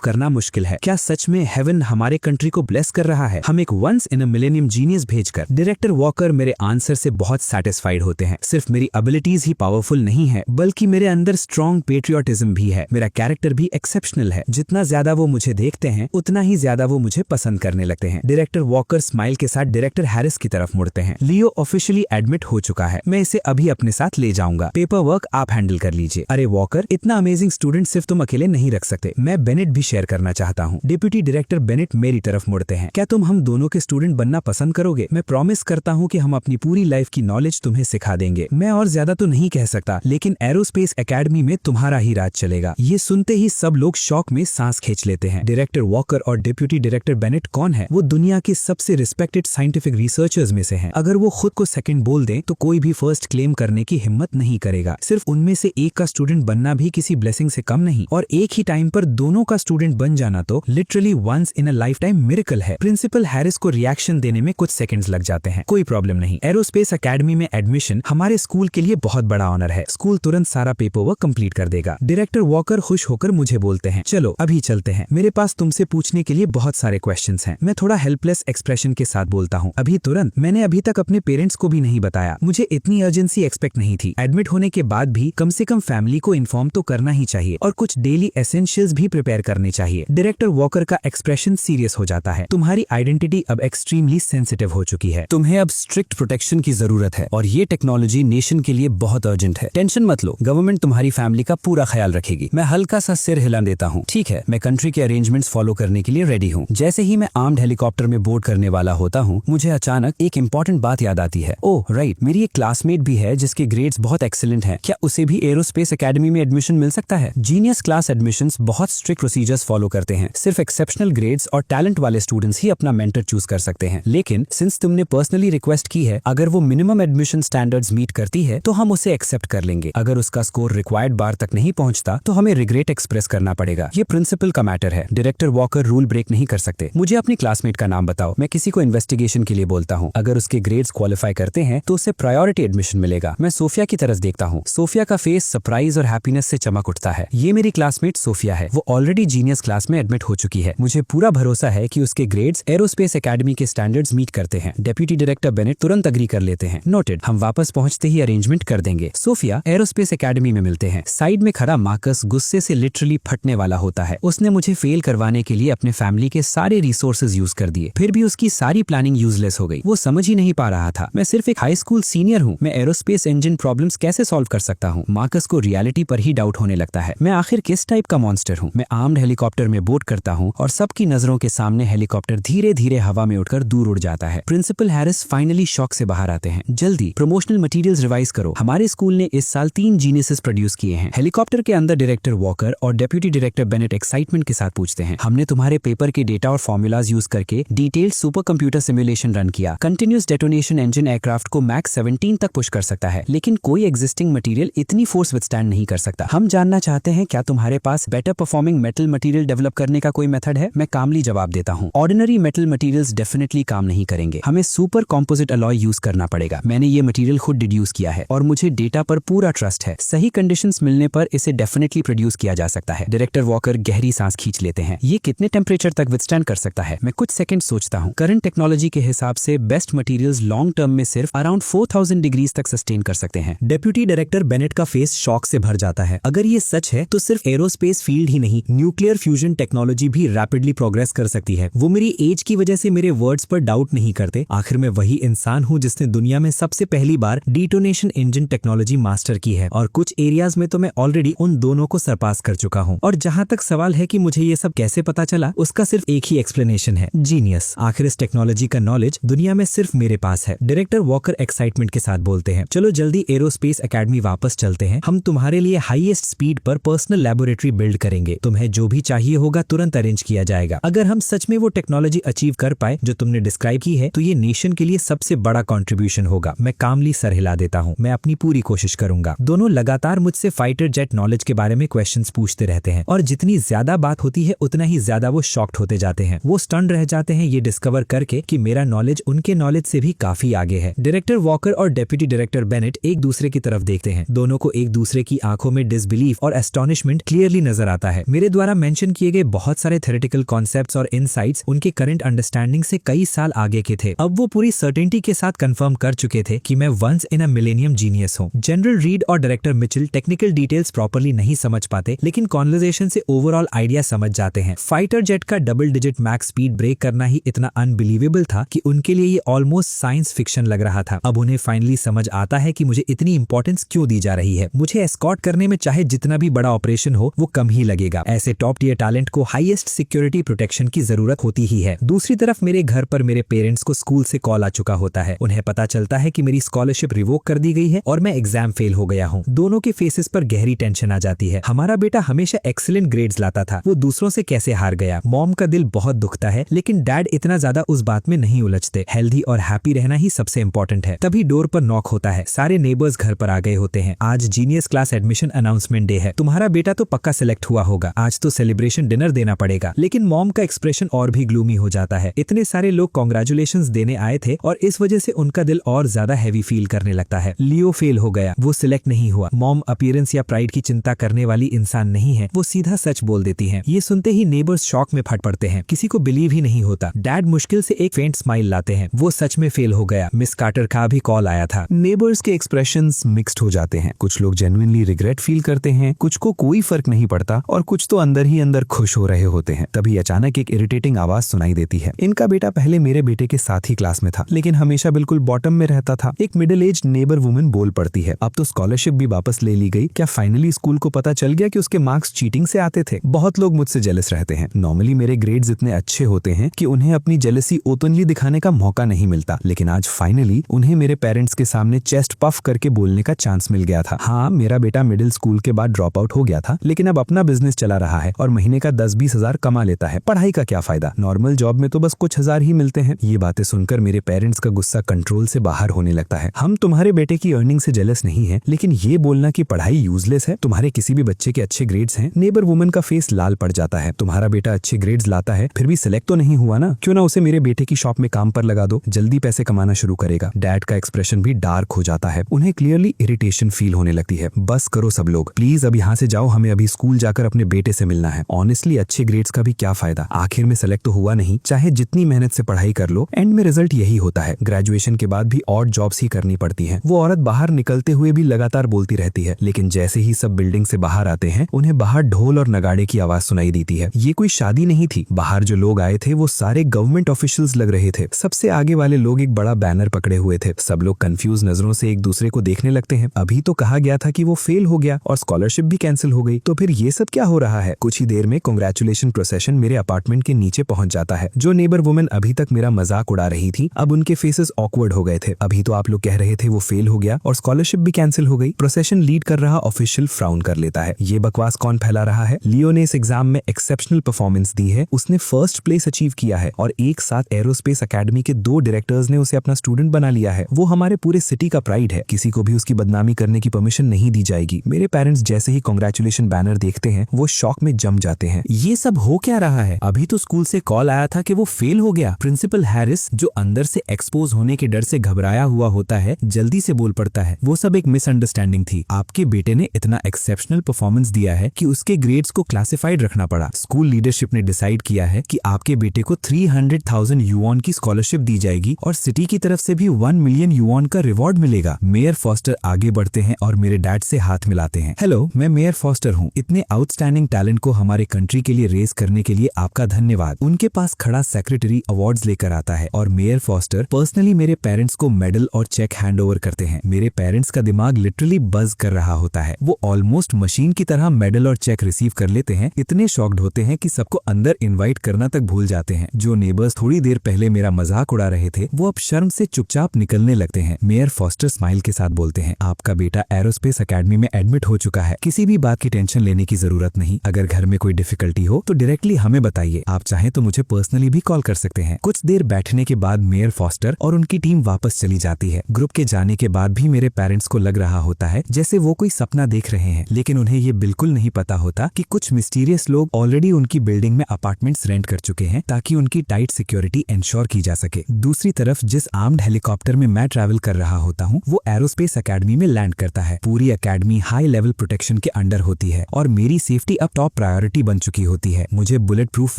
करना मुश्किल है। क्या सच में हेवन हमारे कंट्री को ब्लेस कर रहा है, हम एक once in a millennium genius भेजकर? डायरेक्टर वॉकर मेरे आंसर से बहुत सैटिस्फाइड होते हैं। सिर्फ मेरी एबिलिटीज ही पावरफुल नहीं है, बल्कि मेरे अंदर स्ट्रॉन्ग पेट्रियोटिज्म भी है। मेरा कैरेक्टर भी एक्सेप्शनल है। जितना ज्यादा वो मुझे देखते हैं, उतना ही ज्यादा वो मुझे पसंद करने लगते हैं। डायरेक्टर वॉकर स्माइल के साथ डायरेक्टर हैरिस की तरफ मुड़ते हैं। लियो ऑफिशियली एडमिट हो चुका है, मैं इसे अभी अपने साथ ले जाऊंगा। पेपर वर्क आप हैंडल कर लीजिए। अरे वॉकर, इतना अमेजिंग स्टूडेंट सिर्फ तुम अकेले नहीं रख सकते, मैं बेनेट भी शेयर करना चाहता हूँ। डिप्यूटी डायरेक्टर बेनेट मेरी तरफ मुड़ते हैं। क्या तुम हम दोनों के स्टूडेंट बनना पसंद करोगे? मैं प्रॉमिस करता हूँ कि हम अपनी पूरी लाइफ की नॉलेज तुम्हें सिखा देंगे। मैं और ज्यादा तो नहीं कह सकता, लेकिन एरोस्पेस एकेडमी में तुम्हारा ही राज चलेगा। ये सुनते ही सब लोग शौक में सांस खींच लेते हैं। डायरेक्टर वॉकर और डिप्यूटी डायरेक्टर बेनेट कौन है? वो दुनिया के सबसे रिस्पेक्टेड साइंटिफिक रिसर्चर्स में से हैं। अगर वो खुद को सेकंड बोल दें तो कोई भी फर्स्ट क्लेम करने की हिम्मत नहीं करेगा। सिर्फ उनमें से एक का स्टूडेंट बनना भी किसी ब्लेसिंग से कम नहीं, और एक ही टाइम पर दोनों का स्टूडेंट बन जाना तो literally once in a lifetime miracle है। प्रिंसिपल हैरिस को रिएक्शन देने में कुछ सेकंड्स लग जाते हैं। कोई प्रॉब्लम नहीं, एरोस्पेस एकेडमी में एडमिशन हमारे स्कूल के लिए बहुत बड़ा ऑनर है। स्कूल तुरंत सारा पेपर वर्क कंप्लीट कर देगा। डायरेक्टर वॉकर खुश होकर मुझे बोलते हैं, चलो अभी चलते हैं, मेरे पास तुमसे पूछने के लिए बहुत सारे क्वेश्चंस हैं। मैं थोड़ा हेल्पलेस एक्सप्रेशन के साथ बोलता हूँ, अभी तुरंत? मैंने अभी तक अपने पेरेंट्स को भी नहीं बताया। मुझे इतनी अर्जेंसी एक्सपेक्ट नहीं थी। एडमिट होने के बाद भी कम से कम फैमिली को इन्फॉर्म तो करना ही चाहिए और कुछ डेली एसेंशियल्स भी प्रिपेयर करने चाहिए। डायरेक्टर वॉकर का एक्सप्रेशन सीरियस हो जाता है। तुम्हारी आइडेंटिटी अब एक्सट्रीमली सेंसिटिव हो चुकी है। तुम्हें अब स्ट्रिक्ट प्रोटेक्शन की जरूरत है और ये टेक्नोलॉजी नेशन के लिए बहुत अर्जेंट है। टेंशन मत लो, गवर्नमेंट तुम्हारी फैमिली का पूरा ख्याल रखेगी। मैं हल्का सा सिर हिला देता हूँ। ठीक है, मैं कंट्री के अरेंजमेंट्स फॉलो करने के लिए रेडी हूँ। जैसे ही मैं आर्म्ड हेलीकॉप्टर में बोर्ड करने वाला होता हूँ, मुझे अचानक एक इंपॉर्टेंट बात याद आती है। ओह राइट, मेरी एक क्लासमेट भी है जिसके ग्रेड्स बहुत एक्सीलेंट हैं। क्या उसे भी एरोस्पेस एकेडमी में एडमिशन मिल सकता है? जीनियस क्लास एडमिशंस बहुत स्ट्रिक्ट प्रोसीजर्स फॉलो करते हैं। सिर्फ एक्सेप्शनल ग्रेड्स और टैलेंट वाले स्टूडेंट्स ही अपना मेंटर चूज कर सकते हैं। लेकिन सिंस तुमने पर्सनली रिक्वेस्ट की है, अगर वो मिनिमम एडमिशन स्टैंडर्ड्स मीट करती है तो हम उसे एक्सेप्ट कर लेंगे। अगर उसका स्कोर रिक्वायर्ड बार तक नहीं पहुंचता तो हमें रिग्रेट एक्सप्रेस करना पड़ेगा। ये प्रिंसिपल का मैटर है। डायरेक्टर वॉकर रूल ब्रेक नहीं कर सकते। मुझे अपनी क्लासमेट का नाम बताओ। मैं किसी को इन्वेस्टिगेशन के लिए बोलता हूँ। अगर उसके ग्रेड्स क्वालिफाई करते हैं तो उसे प्रायोरिटी एडमिशन मिलेगा। मैं सोफिया की तरफ देखता हूँ। सोफिया का फेस सरप्राइज और हैप्पीनेस से चमक उठता है। ये मेरी क्लासमेट सोफिया है। वो ऑलरेडी जीनियस क्लास में एडमिट हो चुकी है। मुझे पूरा भरोसा है कि उसके ग्रेड्स एरोस्पेस एकेडमी के स्टैंडर्ड्स मीट करते हैं। डेप्यूटी डायरेक्टर बेनेट तुरंत अग्री कर लेते हैं। नोटेड, हम वापस पहुंचते ही अरेंजमेंट कर देंगे। सोफिया एरोस्पेस एकेडमी में मिलते हैं। साइड में खड़ा मार्कस गुस्से से लिटरली फटने वाला होता है। उसने मुझे फेल करवाने के लिए अपने फैमिली के सारे रिसोर्सेज यूज कर दिए, फिर भी उसकी सारी प्लानिंग यूजलेस हो गई। वो समझ ही नहीं पा रहा था, मैं सिर्फ एक हाई स्कूल सीनियर हूँ, मैं एरोस्पेस इंजन प्रॉब्लम्स कैसे सॉल्व कर सकता हूँ? मार्कस को रियलिटी पर ही डाउट होने लगता है। मैं आखिर किस टाइप का मॉन्स्टर हूँ? मैं आर्म्ड हेलीकॉप्टर में बोर्ड करता हूँ और सबकी नजरों के सामने हेलीकॉप्टर धीरे धीरे हवा में उड़कर दूर उड़ जाता है। प्रिंसिपल हैरिस फाइनली शॉक से बाहर आते हैं। जल्दी प्रमोशनल मटेरियल्स रिवाइज करो। हमारे स्कूल ने इस साल 3 जीनियसेस प्रोड्यूस किए हैं। हेलीकॉप्टर के अंदर डायरेक्टर वॉकर और डेप्यूटी डायरेक्टर बेनेट एक्साइटमेंट के साथ पूछते हैं, हमने तुम्हारे पेपर के डेटा और फॉर्मूलाज यूज करके detailed supercomputer simulation run किया। कंटिन्यूअस डेटोनेशन इंजन एयरक्राफ्ट को मैक्स 17 तक पुश कर सकता है, लेकिन कोई एग्जिस्टिंग मटेरियल इतनी फोर्स विथस्टैंड नहीं कर सकता। हम जानना चाहते हैं, क्या तुम्हारे पास better performing metal material develop करने का कोई मेथड है? मैं कामली जवाब देता हूँ, ऑर्डिनरी मेटल मटेरियल्स डेफिनेटली काम नहीं करेंगे। हमें सुपर कॉम्पोजिट अलॉय यूज करना पड़ेगा। मैंने ये मटेरियल खुद डिड्यूस किया है और मुझे डेटा पर पूरा ट्रस्ट है। सही कंडीशंस मिलने पर इसे डेफिनेटली प्रोड्यूस किया जा सकता है। डायरेक्टर वॉकर गहरी सांस खींच लेते हैं। ये कितने टेम्परेचर तक विथस्टैंड कर सकता है? मैं कुछ सेकंड सोचता हूँ। करंट टेक्नोलॉजी के हिसाब से बेस्ट मटेरियल्स लॉन्ग टर्म में सिर्फ अराउंड 4000 डिग्रीज तक सस्टेन कर सकते हैं। डेप्यूटी डायरेक्टर बेनेट का फेस शॉक से भर जाता है। अगर ये सच है तो सिर्फ एरोस्पेस फील्ड ही नहीं, न्यूक्लियर फ्यूजन टेक्नोलॉजी भी रैपिडली प्रोग्रेस कर सकती है। वो मेरी एज की वजह से मेरे वर्ड्स पर डाउट नहीं करते। आखिर मैं वही इंसान हूँ जिसने दुनिया में सबसे पहली बार डिटोनेशन इंजन टेक्नोलॉजी मास्टर की है और कुछ एरियाज में तो मैं ऑलरेडी उन दोनों को सरपास कर चुका हूँ। और जहां तक सवाल है कि मुझे ये सब कैसे पता चला, उसका सिर्फ एक ही एक्सप्लेनेशन है, जीनियस। आखिर इस टेक्नोलॉजी का नॉलेज दुनिया में सिर्फ मेरे पास है। डायरेक्टर वॉकर एक्साइटमेंट के साथ बोलते हैं, चलो जल्दी एरोस्पेस एकेडमी वापस चलते हैं। हम तुम्हारे लिए हाईएस्ट स्पीड पर पर्सनल लैबोरेटरी बिल्ड करेंगे। तुम्हें जो भी चाहिए होगा तुरंत अरेंज किया जाएगा। अगर हम सच में वो टेक्नोलॉजी अचीव कर पाए जो तुमने डिस्क्राइब की है, तो ये नेशन के लिए सबसे बड़ा कंट्रीब्यूशन होगा। मैं कामली सर हिला देता हूँ। मैं अपनी पूरी कोशिश करूंगा। दोनों लगातार मुझसे फाइटर जेट नॉलेज के बारे में क्वेश्चंस पूछते रहते हैं और जितनी ज्यादा बात होती है उतना ही ज्यादा वो शॉक्ड होते जाते हैं। वो स्टन रह जाते हैं ये डिस्कवर करके कि मेरा नॉलेज उनके नॉलेज से भी काफी आगे है। डायरेक्टर वॉकर और डेप्यूटी डायरेक्टर बेनेट एक दूसरे की तरफ देखते हैं। दोनों को एक दूसरे की आंखों में डिसबिलीफ और एस्टोनिशमेंट क्लियरली नजर आता है। मेरे द्वारा मेंशन किए गए बहुत सारे थ्योरेटिकल कॉन्सेप्ट्स और इनसाइट्स उनके करंट अंडरस्टैंडिंग से कई साल आगे के थे। अब वो पूरी सर्टेनिटी के साथ कंफर्म कर चुके थे कि मैं once in a millennium genius हूँ। जनरल रीड और director Mitchell technical details properly नहीं समझ पाते, लेकिन कॉन्वर्सेशन से ओवरऑल आइडिया समझ जाते हैं। फाइटर जेट का double digit max speed break करना ही इतना अनबिलीवेबल था कि उनके लिए ये ऑलमोस्ट साइंस फिक्शन लग रहा था। अब उन्हें फाइनली समझ आता है कि मुझे इतनी इंपॉर्टेंस क्यों दी जा रही है। मुझे एस्कॉर्ट करने में चाहे जितना भी बड़ा ऑपरेशन हो वो कम ही लगेगा। ऐसे टॉप टियर टैलेंट को हाईएस्ट सिक्योरिटी प्रोटेक्शन की जरूरत होती ही है। दूसरी तरफ मेरे घर पर मेरे पेरेंट्स को स्कूल से कॉल आ चुका होता है। उन्हें पता चलता है कि मेरी स्कॉलरशिप रिवोक कर दी गई है और मैं एग्जाम फेल हो गया हूँ। दोनों के फेसेस पर गहरी टेंशन आ जाती है। हमारा बेटा हमेशा एक्सीलेंट ग्रेड्स लाता था, वो दूसरों से कैसे हार गया। मॉम का दिल बहुत दुखता है, लेकिन डैड इतना ज्यादा उस बात में नहीं उलझते। हेल्दी और हैप्पी रहना ही सबसे इंपॉर्टेंट है। तभी डोर पर नॉक होता है। सारे नेबर्स घर पर आ गए होते हैं। आज genius class admission announcement day है। तुम्हारा बेटा तो पक्का सिलेक्ट हुआ होगा। आज तो सेलिब्रेशन डिनर देना पड़ेगा। लेकिन मॉम का एक्सप्रेशन और भी ग्लूमी हो जाता है। इतने सारे लोग कॉन्ग्रेचुलेशंस देने आए थे और इस वजह से उनका दिल और ज्यादा हैवी फील करने लगता है। लियो फेल हो गया, वो सिलेक्ट नहीं हुआ। मॉम अपीयरेंस या प्राइड की चिंता करने वाली इंसान नहीं है, वो सीधा सच बोल देती है। ये सुनते ही नेबर्स शॉक में फट पड़ते हैं, किसी को बिलीव ही नहीं होता। डैड मुश्किल से एक फेंट स्माइल लाते हैं, वो सच में फेल हो गया। मिस कार्टर का भी कॉल आया था। नेबर्स के एक्सप्रेशंस मिक्स्ड हो जाते हैं। कुछ लोग जेन्युइनली रिग्रेट फील करते हैं, कुछ को कोई फर्क नहीं पड़ता और कुछ तो अंदर ही अंदर खुश हो रहे होते हैं। तभी अचानक एक इरिटेटिंग आवाज सुनाई देती है। इनका बेटा पहले मेरे बेटे के साथ ही क्लास में था, लेकिन हमेशा बिल्कुल बॉटम में रहता था। एक मिडिल एज नेबर वुमन बोल पड़ती है, अब तो स्कॉलरशिप भी वापस ले ली गई। क्या फाइनली स्कूल को पता चल गया कि उसके मार्क्स चीटिंग से आते थे? बहुत लोग मुझसे जेलस रहते हैं। नॉर्मली मेरे ग्रेड्स इतने अच्छे होते हैं कि उन्हें अपनी जेलसी ओपनली दिखाने का मौका नहीं मिलता, लेकिन आज फाइनली उन्हें मेरे पेरेंट्स के सामने चेस्ट पफ करके बोलने का चांस मिल गया था। हाँ, मेरा बेटा मिडिल स्कूल के बाद ड्रॉप आउट हो गया था, लेकिन अब अपना बिजनेस चला रहा है और महीने का 10-20 हजार कमा लेता है। पढ़ाई का क्या फायदा, नॉर्मल जॉब में तो बस कुछ हजार ही मिलते हैं। ये बातें सुनकर मेरे पेरेंट्स का गुस्सा कंट्रोल से बाहर होने लगता है। हम तुम्हारे बेटे की अर्निंग से जेलस नहीं है, लेकिन ये बोलना कि पढ़ाई यूजलेस है, तुम्हारे किसी भी बच्चे के अच्छे ग्रेड्स हैं। नेबर वुमन का फेस लाल पड़ जाता है। तुम्हारा बेटा अच्छे ग्रेड्स लाता है, फिर भी सिलेक्ट तो नहीं हुआ ना, क्यों ना उसे मेरे बेटे की शॉप में काम पर लगा दो, जल्दी पैसे कमाना शुरू करेगा। डैड का एक्सप्रेशन भी डार्क हो जाता है, उन्हें क्लियरली इरिटेशन फील होने लगती है। बस करो सब लोग, प्लीज अब यहाँ से जाओ, हमें अभी स्कूल जाकर अपने बेटे से मिलना है। ऑनेस्टली अच्छे ग्रेड्स का भी क्या फायदा, आखिर में सेलेक्ट तो हुआ नहीं, चाहे जितनी मेहनत से पढ़ाई कर लो, एंड में रिजल्ट यही होता है। ग्रेजुएशन के बाद भी ऑड जॉब्स ही करनी पड़ती हैं। वो औरत बाहर निकलते हुए भी लगातार बोलती रहती है, लेकिन जैसे ही सब बिल्डिंग से बाहर आते हैं, उन्हें बाहर ढोल और नगाड़े की आवाज सुनाई देती है। ये कोई शादी नहीं थी, बाहर जो लोग आए थे वो सारे गवर्नमेंट ऑफिशियल्स लग रहे थे। सबसे आगे वाले लोग एक बड़ा बैनर पकड़े हुए थे। सब लोग कंफ्यूज नजरों से एक दूसरे को देखने लगते हैं। अभी तो कहा गया था कि वो फेल हो गया और स्कॉलरशिप भी कैंसिल हो गई, तो फिर ये सब क्या हो रहा है? कुछ ही देर में कांग्रेचुलेशन प्रोसेशन मेरे अपार्टमेंट के नीचे पहुंच जाता है। जो नेबर वुमन अभी तक मेरा मजाक उड़ा रही थी, अब उनके फेसेस ऑकवर्ड हो गए थे। अभी तो आप लोग कह रहे थे वो फेल हो गया और स्कॉलरशिप भी कैंसिल हो गई। प्रोसेशन लीड कर रहा ऑफिशियल फ्राउन कर लेता है। ये बकवास कौन फैला रहा है? लियो ने इस एग्जाम में एक्सेप्शनल परफॉर्मेंस दी है, उसने फर्स्ट प्लेस अचीव किया है और एक साथ एरोस्पेस एकेडमी के 2 डायरेक्टर्स ने उसे अपना स्टूडेंट बना लिया है। वो हमारे पूरे सिटी का प्राइड है, किसी को भी उसकी बदनामी करने की परमिशन नहीं दी जाएगी। मेरे पेरेंट्स जैसे ही कांग्रेचुलेशन बैनर देखते हैं, वो शॉक में जम जाते हैं। ये सब हो क्या रहा है? अभी तो स्कूल से कॉल आया था कि वो फेल हो गया। प्रिंसिपल हैरिस, जो अंदर से एक्सपोज होने के डर से घबराया हुआ होता है, जल्दी से बोल पड़ता है, वो सब एक मिसअंडरस्टैंडिंग थी। आपके बेटे ने इतना एक्सेप्शनल परफॉर्मेंस दिया है कि उसके ग्रेड्स को क्लासिफाइड रखना पड़ा। स्कूल लीडरशिप ने डिसाइड किया है कि आपके बेटे को 300,000 युआन की स्कॉलरशिप दी जाएगी और सिटी की तरफ से भी 1 मिलियन युआन का रिवॉर्ड मिलेगा। मेयर फॉस्टर आगे बढ़ते हैं और मेरे डैड से हाथ मिलाते हैं। हेलो, मैं मेयर फॉस्टर हूँ। इतने आउटस्टैंडिंग टैलेंट को हमारे कंट्री के लिए रेस करने के लिए आपका धन्यवाद। उनके पास खड़ा सेक्रेटरी अवार्ड्स लेकर आता है और मेयर फॉस्टर पर्सनली मेरे पेरेंट्स को मेडल और चेक हैंड ओवर करते हैं। मेरे पेरेंट्स का दिमाग लिटरली बज कर रहा होता है। वो ऑलमोस्ट मशीन की तरह मेडल और चेक रिसीव कर लेते हैं। इतने शॉक्ड होते हैं कि सबको अंदर इनवाइट करना तक भूल जाते हैं। जो नेबर्स थोड़ी देर पहले मेरा मजाक उड़ा रहे थे, वो अब शर्म से चुपचाप निकलने लगते हैं। मेयर फॉस्टर स्माइल के साथ बोलते हैं, आपका बेटा एरोस्पेस एकेडमी में एडमिट हो चुका है, किसी भी बात की टेंशन लेने की जरूरत नहीं। अगर घर में कोई डिफिकल्टी हो तो डायरेक्टली हमें बताइए, आप चाहें तो मुझे पर्सनली भी कॉल कर सकते हैं। कुछ देर बैठने के बाद मेयर फॉस्टर और उनकी टीम वापस चली जाती है। ग्रुप के जाने के बाद भी मेरे पेरेंट्स को लग रहा होता है जैसे वो कोई सपना देख रहे हैं, लेकिन उन्हें ये बिल्कुल नहीं पता होता कि कुछ मिस्टीरियस लोग ऑलरेडी उनकी बिल्डिंग में अपार्टमेंट्स रेंट कर चुके हैं ताकि उनकी टाइट सिक्योरिटी इंश्योर की जा सके। दूसरी तरफ जिस आर्म्ड हेलीकॉप्टर में मैं ट्रैवल कर रहा होता हूँ, वो एरोस्पेस एकेडमी में लैंड करता है। पूरी एकेडमी हाई लेवल प्रोटेक्शन के अंडर होती है और मेरी सेफ्टी अब टॉप प्रायोरिटी बन चुकी होती है। मुझे बुलेट प्रूफ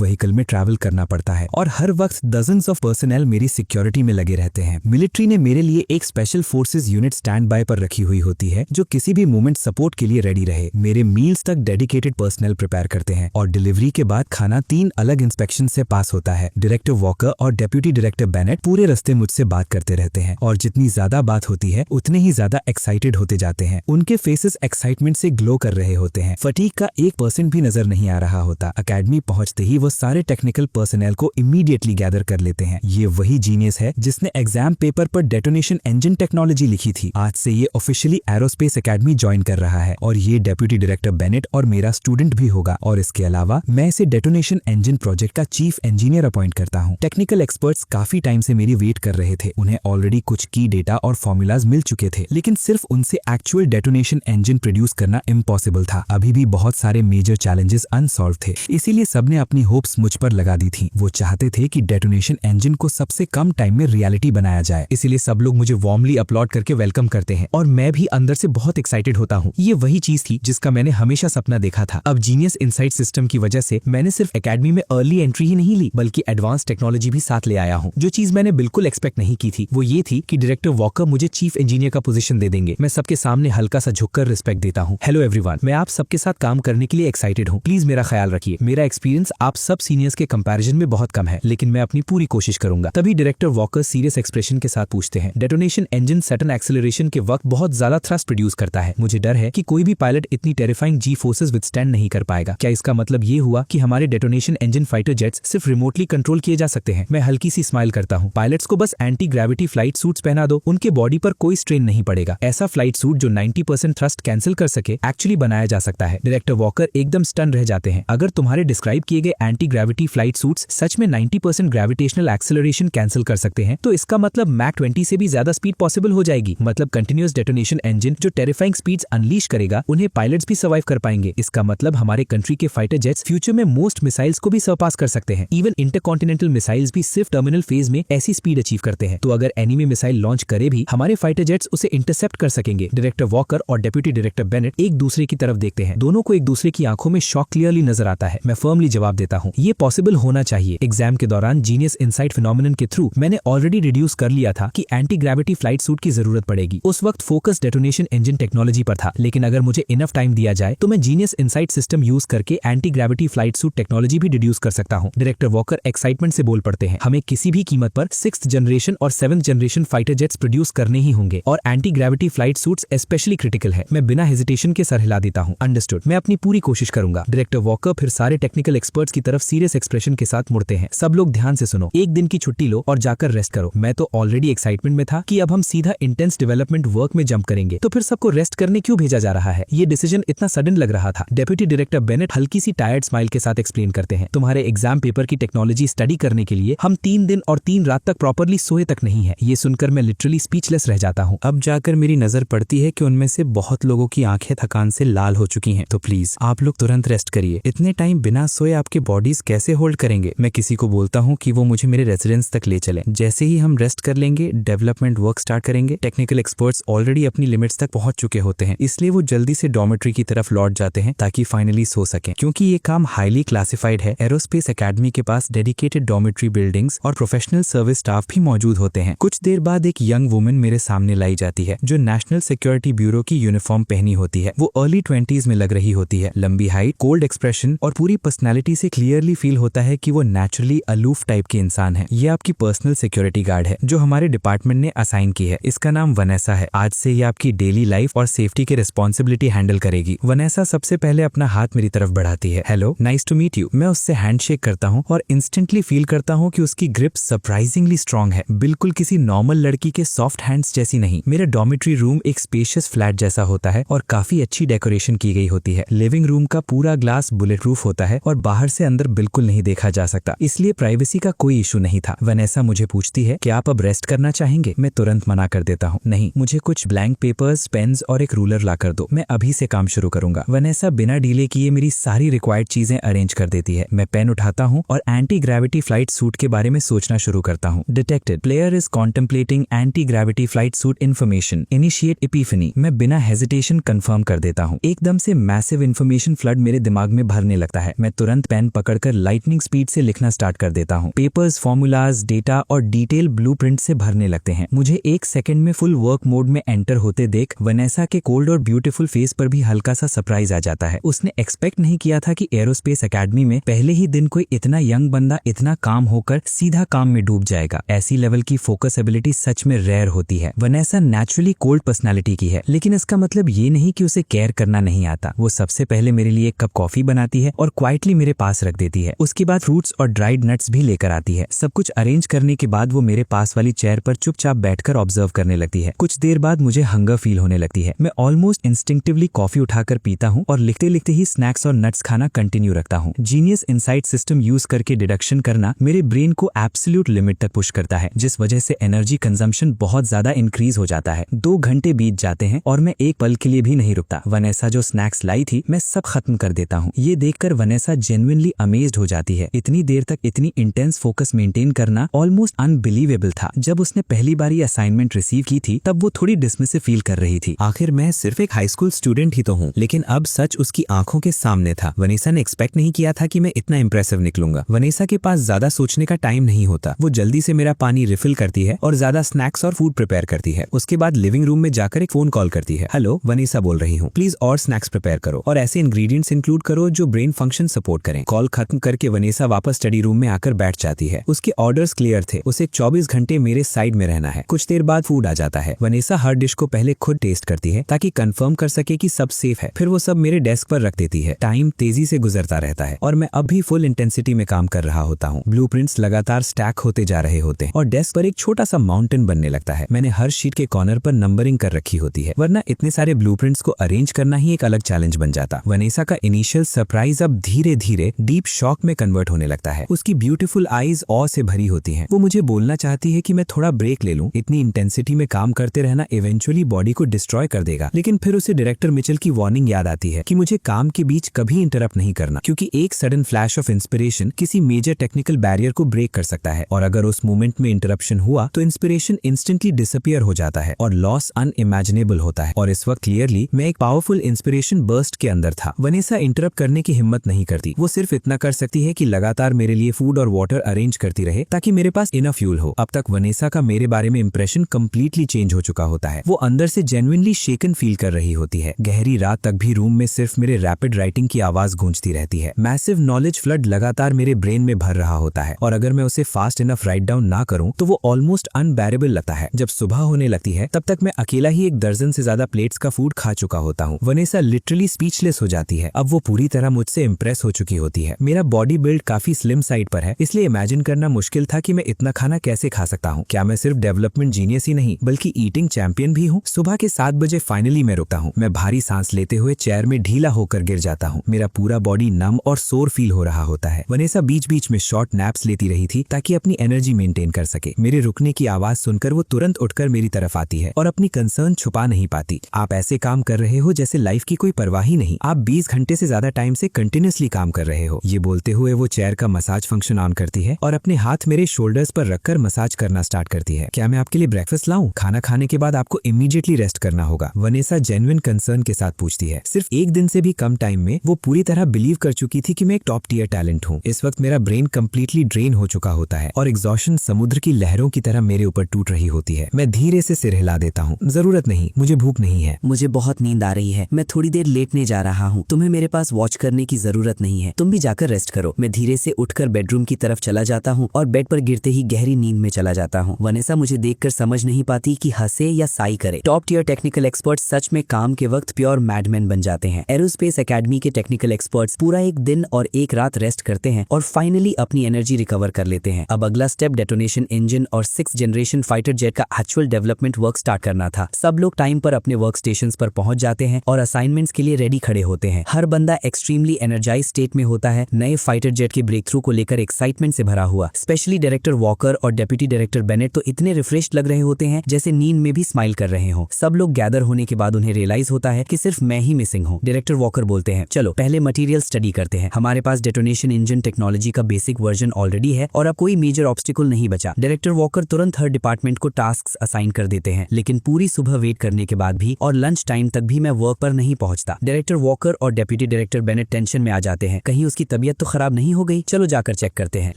व्हीकल में ट्रैवल करना पड़ता है और हर वक्त डजन्स ऑफ पर्सनल मेरी सिक्योरिटी में लगे रहते हैं। मिलिट्री ने मेरे लिए एक special forces unit stand by पर रखी हुई होती है जो किसी भी मोमेंट सपोर्ट के लिए रेडी रहे। मेरे मील्स तक डेडिकेटेड पर्सनल प्रिपेयर करते हैं और डिलीवरी के बाद खाना 3 अलग इंस्पेक्शन से पास होता है। डायरेक्टर वॉकर और डेप्यूटी डायरेक्टर बेनेट पूरे रास्ते मुझसे बात करते रहते हैं और जितनी ज्यादा बात होती है उतने ही ज्यादा एक्साइटेड होते जाते हैं। उनके फेसेस एक्साइटमेंट से ग्लो कर रहे होते हैं। फटीग का 1% भी नजर नहीं आ रहा होता। एकेडमी पहुंचते ही वो सारे टेक्निकल पर्सनल को इमीडिएटली गैदर कर लेते हैं। ये वही जीनियस है जिसने एग्जाम पेपर पर डेटोनेशन इंजन टेक्नोलॉजी लिखी थी। आज से ये ऑफिशियली एरोस्पेस एकेडमी ज्वाइन कर रहा है और ये डेप्यूटी डायरेक्टर बेनेट और मेरा स्टूडेंट भी होगा। और इसके अलावा मैं इसे डेटोनेशन इंजन प्रोजेक्ट का चीफ इंजीनियर अपॉइंट करता हूँ। टेक्निकल एक्सपर्ट्स काफी टाइम से मेरी वेट कर रहे थे। उन्हें ऑलरेडी कुछ की डेटा और फॉर्मूलाज मिल चुके थे, लेकिन सिर्फ उनसे एक्चुअल डेटोनेशन इंजन प्रोड्यूस करना इम्पॉसिबल था। अभी भी बहुत सारे मेजर चैलेंजेस अनसॉल्व थे, इसीलिए सबने अपनी होप्स मुझ पर लगा दी थी। वो चाहते थे कि डेटोनेशन इंजन को सबसे कम टाइम में रियलिटी बनाया जाए, इसीलिए सब लोग मुझे वार्मली अपलॉड करके वेलकम करते हैं और मैं भी अंदर से बहुत एक्साइटेड होता हूँ। ये वही चीज थी जिसका मैंने हमेशा सपना देखा था। अब जीनियस इनसाइट सिस्टम की वजह से मैंने सिर्फ एकेडमी में अर्ली एंट्री ही नहीं ली बल्कि एडवांस टेक्नोलॉजी भी साथ ले आया हूँ। जो चीज मैंने बिल्कुल एक्सपेक्ट नहीं की थी वो ये थी कि डायरेक्टर वॉकर मुझे चीफ इंजीनियर का पोजीशन दे देंगे। मैं सबके सामने हल्का सा झुककर रिस्पेक्ट देता हूँ। हेलो एवरीवन, मैं आप सबके साथ काम करने के लिए एक्साइटेड हूँ। प्लीज मेरा ख्याल रखिए। मेरा एक्सपीरियंस आप सब सीनियर्स के कंपैरिजन में बहुत कम है, लेकिन मैं अपनी पूरी कोशिश करूंगा। तभी डायरेक्टर वॉकर सीरियस एक्सप्रेशन के साथ पूछते हैं, डेटोनेशन इंजन सडन एक्सेलरेशन के वक्त बहुत ज्यादा थ्रस्ट प्रोड्यूस करता है। मुझे डर है कि कोई भी पायलट इतनी टेरिफाइंग जी फोर्सेस विथस्टैंड नहीं कर पाएगा। क्या इसका मतलब ये हुआ कि हमारे डेटोनेशन इंजन फाइटर जेट्स सिर्फ रिमोटली कंट्रोल किए जा सकते हैं? मैं हल्की सी स्माइल करता हूँ। पायलट्स को बस एंटी ग्रेविटी फ्लाइट सूट्स पहना दो, उनके बॉडी पर कोई स्ट्रेन नहीं पड़ेगा। ऐसा फ्लाइट सूट जो 90% थ्रस्ट कैंसिल कर सके एक्चुअली बनाया जा सकता है। डायरेक्टर वॉकर एकदम स्टन रह जाते हैं। अगर तुम्हारे डिस्क्राइब किए गए एंटी ग्रेविटी फ्लाइट सूट्स सच में 90% ग्रेविटेशनल एक्सेलरेशन कैंसिल कर सकते हैं तो इसका मतलब मैक 20 से भी ज्यादा स्पीड पॉसिबल हो जाएगी। मतलब कंटिन्यूअस डेटोनेशन इंजन जो टेरिफाइंग स्पीड्स अनलीश करेगा उन्हें पायलट्स भी सर्वाइव कर पाएंगे। इसका मतलब हमारे कंट्री के फाइटर जेट्स फ्यूचर में मोस्ट मिसाइल्स को भी सरपास कर सकते हैं। इवन इंटरकॉन्टिनेंटल मिसाइल्स भी सिर्फ टर्मिनल फेज में ऐसी स्पीड अचीव करते हैं। तो अगर एनिमी मिसाइल लॉन्च करे भी हमारे फाइटर जेट्स उसे इंटरसेप्ट कर सकेंगे। डायरेक्टर वॉकर और डेप्यूटी डायरेक्टर बेनेट एक दूसरे की तरफ देखते हैं। दोनों को एक दूसरे की आंखों में शॉक क्लियरली नजर आता है। मैं फर्मली जवाब देता हूँ, ये पॉसिबल होना चाहिए। एग्जाम के दौरान जीनियस इनसाइट फिनोमिनन के थ्रू मैंने ऑलरेडी रिड्यूस कर लिया था कि एंटी ग्रेविटी फ्लाइट सूट की जरूरत पड़ेगी। उस वक्त फोकस डेटोनेशन इंजन टेक्नोलॉजी पर था, लेकिन अगर मुझे इनफ टाइम दिया जाए तो मैं जीनियस इनसाइट सिस्टम यूज करके anti gravity flight suit technology भी रिड्यूस कर सकता हूँ। डायरेक्टर वॉकर एक्साइटमेंट से बोल पड़ते हैं, हमें किसी भी कीमत पर 6th जनरेशन और 7th generation fighter jets produce करने ही होंगे और anti gravity flight suits specially critical है। मैं बिना हेजिटेशन के सर हिला देता हूँ। अंडरस्टूड, मैं अपनी पूरी कोशिश करूंगा। डायरेक्टर वॉकर फिर सारे टेक्निकल एक्सपर्ट्स की तरफ सीरियस एक्सप्रेशन के साथ मुड़ते हैं। सब लोग ध्यान से सुनो, एक दिन की छुट्टी लो और जाकर रेस्ट करो। मैं तो ऑलरेडी एक्साइटमेंट में था कि अब हम सीधा इंटेंस डेवलपमेंट वर्क में जंप करेंगे, तो फिर सबको रेस्ट करने क्यों भेजा जा रहा है? ये डिसीजन इतना सडन लग रहा था। डेप्यूटी डायरेक्टर बेनेट हल्की सी टायर्ड स्माइल के साथ एक्सप्लेन करते हैं, तुम्हारे एग्जाम पेपर की टेक्नोलॉजी स्टडी करने के लिए हम 3 दिन और 3 रात तक प्रॉपरली सोए तक नहीं है। ये सुनकर मैं लिटरली स्पीचलेस रह जाता हूँ। अब जाकर मेरी नजर पड़ती है कि उनमें से बहुत लोगों की आंखें थकान से लाल हो चुकी हैं। तो प्लीज आप लोग तुरंत रेस्ट करिए। इतने टाइम बिना सोए आपके बॉडीज कैसे होल्ड करेंगे? मैं किसी को बोलता हूँ कि वो मुझे मेरे रेजिडेंस तक ले चले। जैसे ही हम रेस्ट कर लेंगे डेवलपमेंट वर्क स्टार्ट करेंगे। टेक्निकल एक्सपर्ट्स ऑलरेडी अपनी लिमिट्स तक पहुंच चुके होते हैं, इसलिए वो जल्दी से डॉर्मेट्री की तरफ लौट जाते हैं ताकि फाइनली सो सकें। क्योंकि ये काम हाईली क्लासिफाइड है, एरोस्पेस एकेडमी के पास डेडिकेटेड डॉर्मेट्री बिल्डिंग्स और प्रोफेशनल सर्विस स्टाफ भी मौजूद होते हैं। कुछ देर बाद एक यंग वुमन मेरे सामने लाई जाती है जो नेशनल सिक्योरिटी ब्यूरो की यूनिफॉर्म पहनी होती है। वो अर्ली 20s में लग रही होती है। लंबी हाइट, कोल्ड एक्सप्रेशन और पूरी पर्सनैलिटी से क्लियरली फील होता है कि वो नेचुरली अलूफ टाइप की इंसान है। ये आपकी पर्सनल सिक्योरिटी गार्ड है जो हमारे डिपार्टमेंट ने असाइन की है। इसका नाम वनेसा है। आज से ये आपकी डेली लाइफ और सेफ्टी की रिस्पॉन्सिबिलिटी हैंडल करेगी। वनेसा सबसे पहले अपना हाथ मेरी तरफ बढ़ाती है। Hello, nice to meet you. मैं उससे हैंडशेक करता हूँ और इंस्टेंटली फील करता हूँ कि उसकी ग्रिप सरप्राइजिंगली स्ट्रॉन्ग है, बिल्कुल किसी नॉर्मल लड़की के सॉफ्ट हैंड्स जैसी नहीं। मेरा डॉर्मेट्री रूम एक स्पेशियस फ्लैट जैसा होता है और काफी अच्छी डेकोरेशन की गई होती है। लिविंग रूम का पूरा ग्लास बुलेट प्रूफ होता है और बाहर से अंदर बिल्कुल नहीं देखा जा सकता, इसलिए प्राइवेसी का कोई इशू नहीं था। वनेसा मुझे पूछती है कि आप अब रेस्ट करना चाहेंगे? मैं तुरंत मना कर देता हूँ, नहीं, मुझे कुछ ब्लैंक पेपर्स, पेन्स और एक रूलर ला कर दो, मैं अभी से काम शुरू करूंगा। वनेसा बिना डीले किए मेरी सारी रिक्वायर्ड चीजें अरेंज कर देती है। मैं पेन उठाता हूँ और एंटी ग्रेविटी फ्लाइट सूट के बारे में सोचना शुरू करता हूँ। Detected, player is contemplating anti gravity flight suit information, initiate Epiphany. मैं बिना हेजिटेशन कंफर्म कर देता हूँ। एकदम से मैसिव इन्फॉर्मेशन फ्लड मेरे दिमाग में भरने लगता है। मैं तुरंत पेन पकड़कर लाइटनिंग स्पीड से लिखना स्टार्ट कर देता हूँ। पेपर्स, फॉर्मूलाज, डेटा और डिटेल ब्लूप्रिंट से भरने लगते हैं। मुझे एक सेकंड में फुल वर्क मोड में एंटर होते देख वनेसा के कोल्ड और ब्यूटीफुल फेस पर भी हल्का सा सरप्राइज आ जाता है। उसने एक्सपेक्ट नहीं किया था कि एरोस्पेस एकेडमी में पहले ही दिन कोई इतना यंग बंदा इतना काम होकर सीधा काम में डूब जाएगा। ऐसी लेवल की फोकस एबिलिटी सच में रेयर होती है। वनेसा नेचुरली कोल्ड पर्सनालिटी की है, लेकिन इसका मतलब ये नहीं कि उसे केयर करना नहीं आता। वो सबसे पहले मेरे लिए एक कप कॉफी बनाती है और क्वाइटली मेरे पास रख देती है। उसके बाद फ्रूट्स और ड्राइड नट्स भी लेकर आती है। सब कुछ अरेंज करने के बाद वो मेरे पास वाली चेयर पर चुपचाप बैठकर ऑब्जर्व करने लगती है। कुछ देर बाद मुझे हंगर फील होने लगती है। मैं ऑलमोस्ट इंस्टिंक्टिवली कॉफी उठाकर पीता हूँ और लिखते लिखते ही स्नैक्स और नट्स खाना कंटिन्यू रखता हूँ। जीनियस इनसाइट सिस्टम यूज करके डिडक्शन करना मेरे ब्रेन को एब्सोल्यूट लिमिट तक पुश करता है, जिस वजह से एनर्जी कंजम्पशन बहुत ज्यादा इंक्रीज हो जाता है। 2 घंटे बीत जाते हैं और मैं एक पल के लिए भी नहीं रुकता। वनेसा जो स्नैक्स लाई थी मैं सब खत्म कर देता हूँ। ये देखकर वनेसा जेन्युइनली अमेज्ड हो जाती है। इतनी इतनी देर तक इतनी इंटेंस फोकस मेंटेन करना ऑलमोस्ट अनबिलीवेबल था। जब उसने पहली बार ये असाइनमेंट रिसीव की थी तब वो थोड़ी डिसमिसिव फील कर रही थी। आखिर मैं सिर्फ एक हाई स्कूल स्टूडेंट ही तो हूँ, लेकिन अब सच उसकी आंखों के सामने था। वनीसा ने एक्सपेक्ट नहीं किया था कि मैं इतना इंप्रेसिव निकलूंगा। वनीसा के पास ज्यादा सोचने का टाइम नहीं होता। वो जल्दी से मेरा पानी रिफिल करती है और ज्यादा स्नैक्स और फूड प्रिपेयर करती है। उसके बाद लिविंग रूम में जाकर एक फोन कॉल करती है। हेलो, वनीसा बोल रही हूँ, प्लीज और स्नैक्स प्रिपेयर करो और ऐसे इंग्रेडिएंट्स इंक्लूड करो जो ब्रेन फंक्शन सपोर्ट करें। कॉल खत्म करके वनीसा वापस स्टडी रूम में आकर बैठ जाती है। उसके ऑर्डर्स क्लियर थे, उसे 24 घंटे मेरे साइड में रहना है। कुछ देर बाद फूड आ जाता है। वनीसा हर डिश को पहले खुद टेस्ट करती है ताकि कंफर्म कर सके कि सब सेफ है। फिर वो सब मेरे डेस्क पर रख देती है। टाइम तेजी से गुजरता रहता है और मैं अब भी फुल इंटेंसिटी में काम कर रहा होता हूँ। ब्लूप्रिंट्स लगातार स्टैक होते जा रहे होते हैं और डेस्क पर एक छोटा सा माउंटेन बनने लगता है। मैंने हर शीट के कॉर्नर पर नंबरिंग कर रखी होती है, वरना इतने सारे ब्लूप्रिंट्स को अरेंज करना ही एक अलग चैलेंज बन जाता। वनीसा का इनिशियल सरप्राइज अब धीरे धीरे डीप शॉक में कन्वर्ट होने लगता है। उसकी ब्यूटीफुल आईज ऑ से भरी होती हैं। वो मुझे बोलना चाहती है कि मैं थोड़ा ब्रेक ले लूं। इतनी इंटेंसिटी में काम करते रहना इवेंचुअली बॉडी को डिस्ट्रॉय कर देगा। लेकिन फिर उसे डायरेक्टर मिचेल की वार्निंग याद आती है कि मुझे काम के बीच कभी इंटरप्ट नहीं करना, क्योंकि एक सडन फ्लैश ऑफ इंस्पिरेशन किसी मेजर टेक्निकल बैरियर को ब्रेक कर सकता है और अगर उस मोमेंट में इंटरप्शन हुआ तो इंस्पिरेशन इंस्टेंटली डिसअपियर हो जाता है और लॉस अनइमेजिनेबल होता है। और इस वक्त क्लियरली मैं एक पावरफुल इंस्पिरेशन बर्स्ट के अंदर था। वनीसा इंटरप्ट करने की हिम्मत नहीं करती। वो सिर्फ इतना कर सकती है कि लगातार मेरे लिए फूड और वाटर अरेंज करती रहे ताकि मेरे पास इनफ फ्यूल हो। अब तक वनीसा का मेरे बारे में इंप्रेशन कंप्लीटली चेंज हो चुका होता है। वो अंदर से जेन्युइनली शेकन फील कर रही होती है। गहरी रात तक भी रूम में सिर्फ मेरे रैपिड राइटिंग की आवाज गूंजती रहती है। मैसिव नॉलेज फ्लड लगातार मेरे ब्रेन में भर रहा होता है और अगर मैं उसे फास्ट इनफ राइट डाउन ना करूं तो वो ऑलमोस्ट अनबेरेबल लगता है। जब सुबह होने लगती है तब तक मैं अकेला ही एक दर्जन से ज्यादा प्लेट्स का फूड खा चुका होता हूँ। वनीसा लिटरली स्पीचलेस हो जाती है। अब वो पूरी तरह मुझसे इंप्रेस हो चुकी होती है। मेरा बॉडी बिल्ड काफी स्लिम साइड पर है, इसलिए इमेजिन करना मुश्किल था कि मैं इतना खाना कैसे खा सकता हूँ। क्या मैं सिर्फ डेवलपमेंट जीनियस ही नहीं बल्कि ईटिंग चैंपियन भी हूँ? सुबह के 7 बजे फाइनली मैं रुकता हूँ। मैं भारी सांस लेते हुए चेयर में ढीला होकर गिर जाता हूँ। मेरा पूरा बॉडी नम और सोर फील हो रहा होता है। वनीसा बीच बीच में शॉर्ट नैप्स लेती रही थी ताकि अपनी एनर्जी मेंटेन कर सके। मेरे रुकने की आवाज सुनकर वो तुरंत उठकर मेरी तरफ आती है और अपनी कंसर्न छुपा नहीं पाती। आप ऐसे काम कर रहे हो जैसे लाइफ की कोई परवाह ही नहीं। आप 20 घंटे से ज्यादा टाइम से कंटिन्यूअसली काम कर रहे हो। ये बोलते हुए वो चेयर का मसाज फंक्शन ऑन करती है और अपने हाथ मेरे शोल्डर्स पर रखकर मसाज करना स्टार्ट करती है। क्या मैं आपके लिए ब्रेकफास्ट लाऊं? खाना खाने के बाद आपको इमीडिएटली रेस्ट करना होगा, वनीसा जेन्युइन कंसर्न के साथ पूछती है। सिर्फ एक दिन से भी कम टाइम में वो पूरी तरह बिलीव कर चुकी थी कि मैं एक टॉप टियर टैलेंट हूँ। इस वक्त मेरा ब्रेन कंप्लीटली ड्रेन हो चुका होता है और एग्जॉशन समुद्र की लहरों की तरह मेरे ऊपर टूट रही होती है। मैं धीरे से सिर हिला देता हूँ। जरूरत नहीं, मुझे भूख नहीं है। मुझे बहुत नींद आ रही है, मैं थोड़ी देर लेटने जा रहा हूँ। तुम्हें मेरे पास वॉच करने की जरूरत नहीं है, तुम भी जाकर रेस्ट करो। मैं धीरे से उठकर बेडरूम की तरफ चला जाता हूँ और बेड पर गिरते ही गहरी नींद में चला जाता हूँ। वनीसा मुझे देखकर समझ नहीं पाती कि हंसे या साई करे। टॉप टियर टेक्निकल एक्सपर्ट्स सच में काम के वक्त प्योर मैडमैन बन जाते हैं। एरोस्पेस एकेडमी के टेक्निकल एक्सपर्ट्स पूरा एक दिन और एक रात रेस्ट करते हैं और फाइनली अपनी एनर्जी रिकवर कर लेते हैं। अब अगला स्टेप डेटोनेशन इंजन और 6th जनरेशन फाइटर जेट का एक्चुअल डेवलपमेंट वर्क स्टार्ट करना था। सब लोग टाइम पर अपने वर्क स्टेशंस पर पहुंच जाते हैं और असाइनमेंट्स के लिए रेडी खड़े होते हैं। हर बंदा एक्सट्रीमली एनर्जाइज स्टेट में होता है, नए फाइटर जेट के ब्रेक थ्रू को लेकर एक्साइटमेंट से भरा हुआ। स्पेशली डायरेक्टर वॉकर और डेप्यूटी डायरेक्टर बेनेट तो इतने रिफ्रेश्ड लग रहे होते हैं जैसे नींद में भी स्माइल कर रहे हो। सब लोग गैदर होने के बाद उन्हें रियलाइज होता है कि सिर्फ मैं ही मिसिंग हूँ। डायरेक्टर वॉकर बोलते हैं, चलो पहले मटेरियल स्टडी करते हैं। हमारे पास डेटोनेशन इंजन टेक्नोलॉजी का बेसिक वर्जन ऑलरेडी है और अब कोई मेजर ऑब्स्टिकल नहीं बचा। डायरेक्टर वॉकर तुरंत हर डिपार्टमेंट को टास्क असाइन कर देते हैं, लेकिन पूरी सुबह वेट करने के बाद भी और लंच टाइम तक भी मैं वर्क पर नहीं पहुंचता। डायरेक्टर वॉकर और डेप्यूटी डायरेक्टर बेनेट टेंशन में आ जाते हैं, कहीं उसकी तबीयत तो खराब नहीं हो गई। चलो जाकर चेक करते हैं।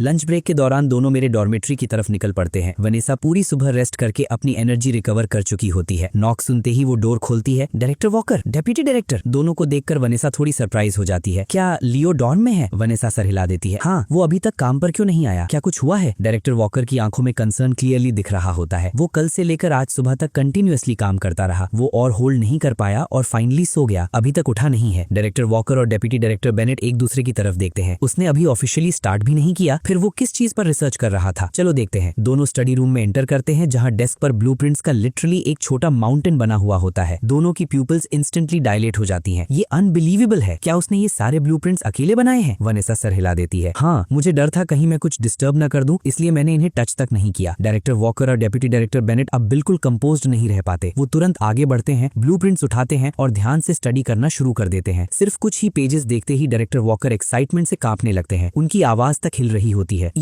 लंच ब्रेक के दौरान दोनों मेरे डॉर्मेट्री की तरफ निकल पड़ते हैं। वनीसा पूरी सुबह रेस्ट करके अपनी एनर्जी रिकवर कर चुकी होती है। नॉक सुनते ही वो डोर खोलती है। डायरेक्टर वॉकर, डेप्यूटी डायरेक्टर, दोनों को देखकर वनीसा थोड़ी सरप्राइज हो जाती है। क्या लियो डॉर्म में है? वनीसा सर हिला देती है। हाँ, वो अभी तक काम पर क्यों नहीं आया? क्या कुछ हुआ है? डायरेक्टर वॉकर की आंखों में कंसर्न क्लियरली दिख रहा होता है। वो कल से लेकर आज सुबह तक कंटिन्यूअसली काम करता रहा। वो और होल्ड नहीं कर पाया और फाइनली सो गया, अभी तक उठा नहीं है। डायरेक्टर वॉकर और डेप्यूटी डायरेक्टर बेनेट एक दूसरे की तरफ देखते हैं। उसने अभी ऑफिशियली स्टार्ट भी नहीं किया, फिर वो किस चीज पर रिसर्च कर रहा था? चलो देखते हैं। दोनों स्टडी रूम में एंटर करते हैं जहां डेस्क पर ब्लूप्रिंट्स का लिटरली एक छोटा माउंटेन बना हुआ होता है। दोनों की प्यूपिल्स इंस्टेंटली डायलेट हो जाती हैं। ये अनबिलीवेबल है। क्या उसने ये सारे ब्लूप्रिंट्स अकेले बनाए हैं? वनीसा सर हिला देती है। हाँ, मुझे डर था कहीं मैं कुछ डिस्टर्ब न कर दूं, इसलिए मैंने इन्हें टच तक नहीं किया। डायरेक्टर वॉकर और डेप्यूटी डायरेक्टर बेनेट अब बिल्कुल कंपोज्ड नहीं रह पाते। वो तुरंत आगे बढ़ते हैं, ब्लूप्रिंट्स उठाते हैं और ध्यान से स्टडी करना शुरू कर देते हैं। सिर्फ कुछ ही पेजेस देखते ही डायरेक्टर वॉकर एक्साइटमेंट से कांपने लगते हैं। उनकी उनकी आवाज तक हिल रही होती है।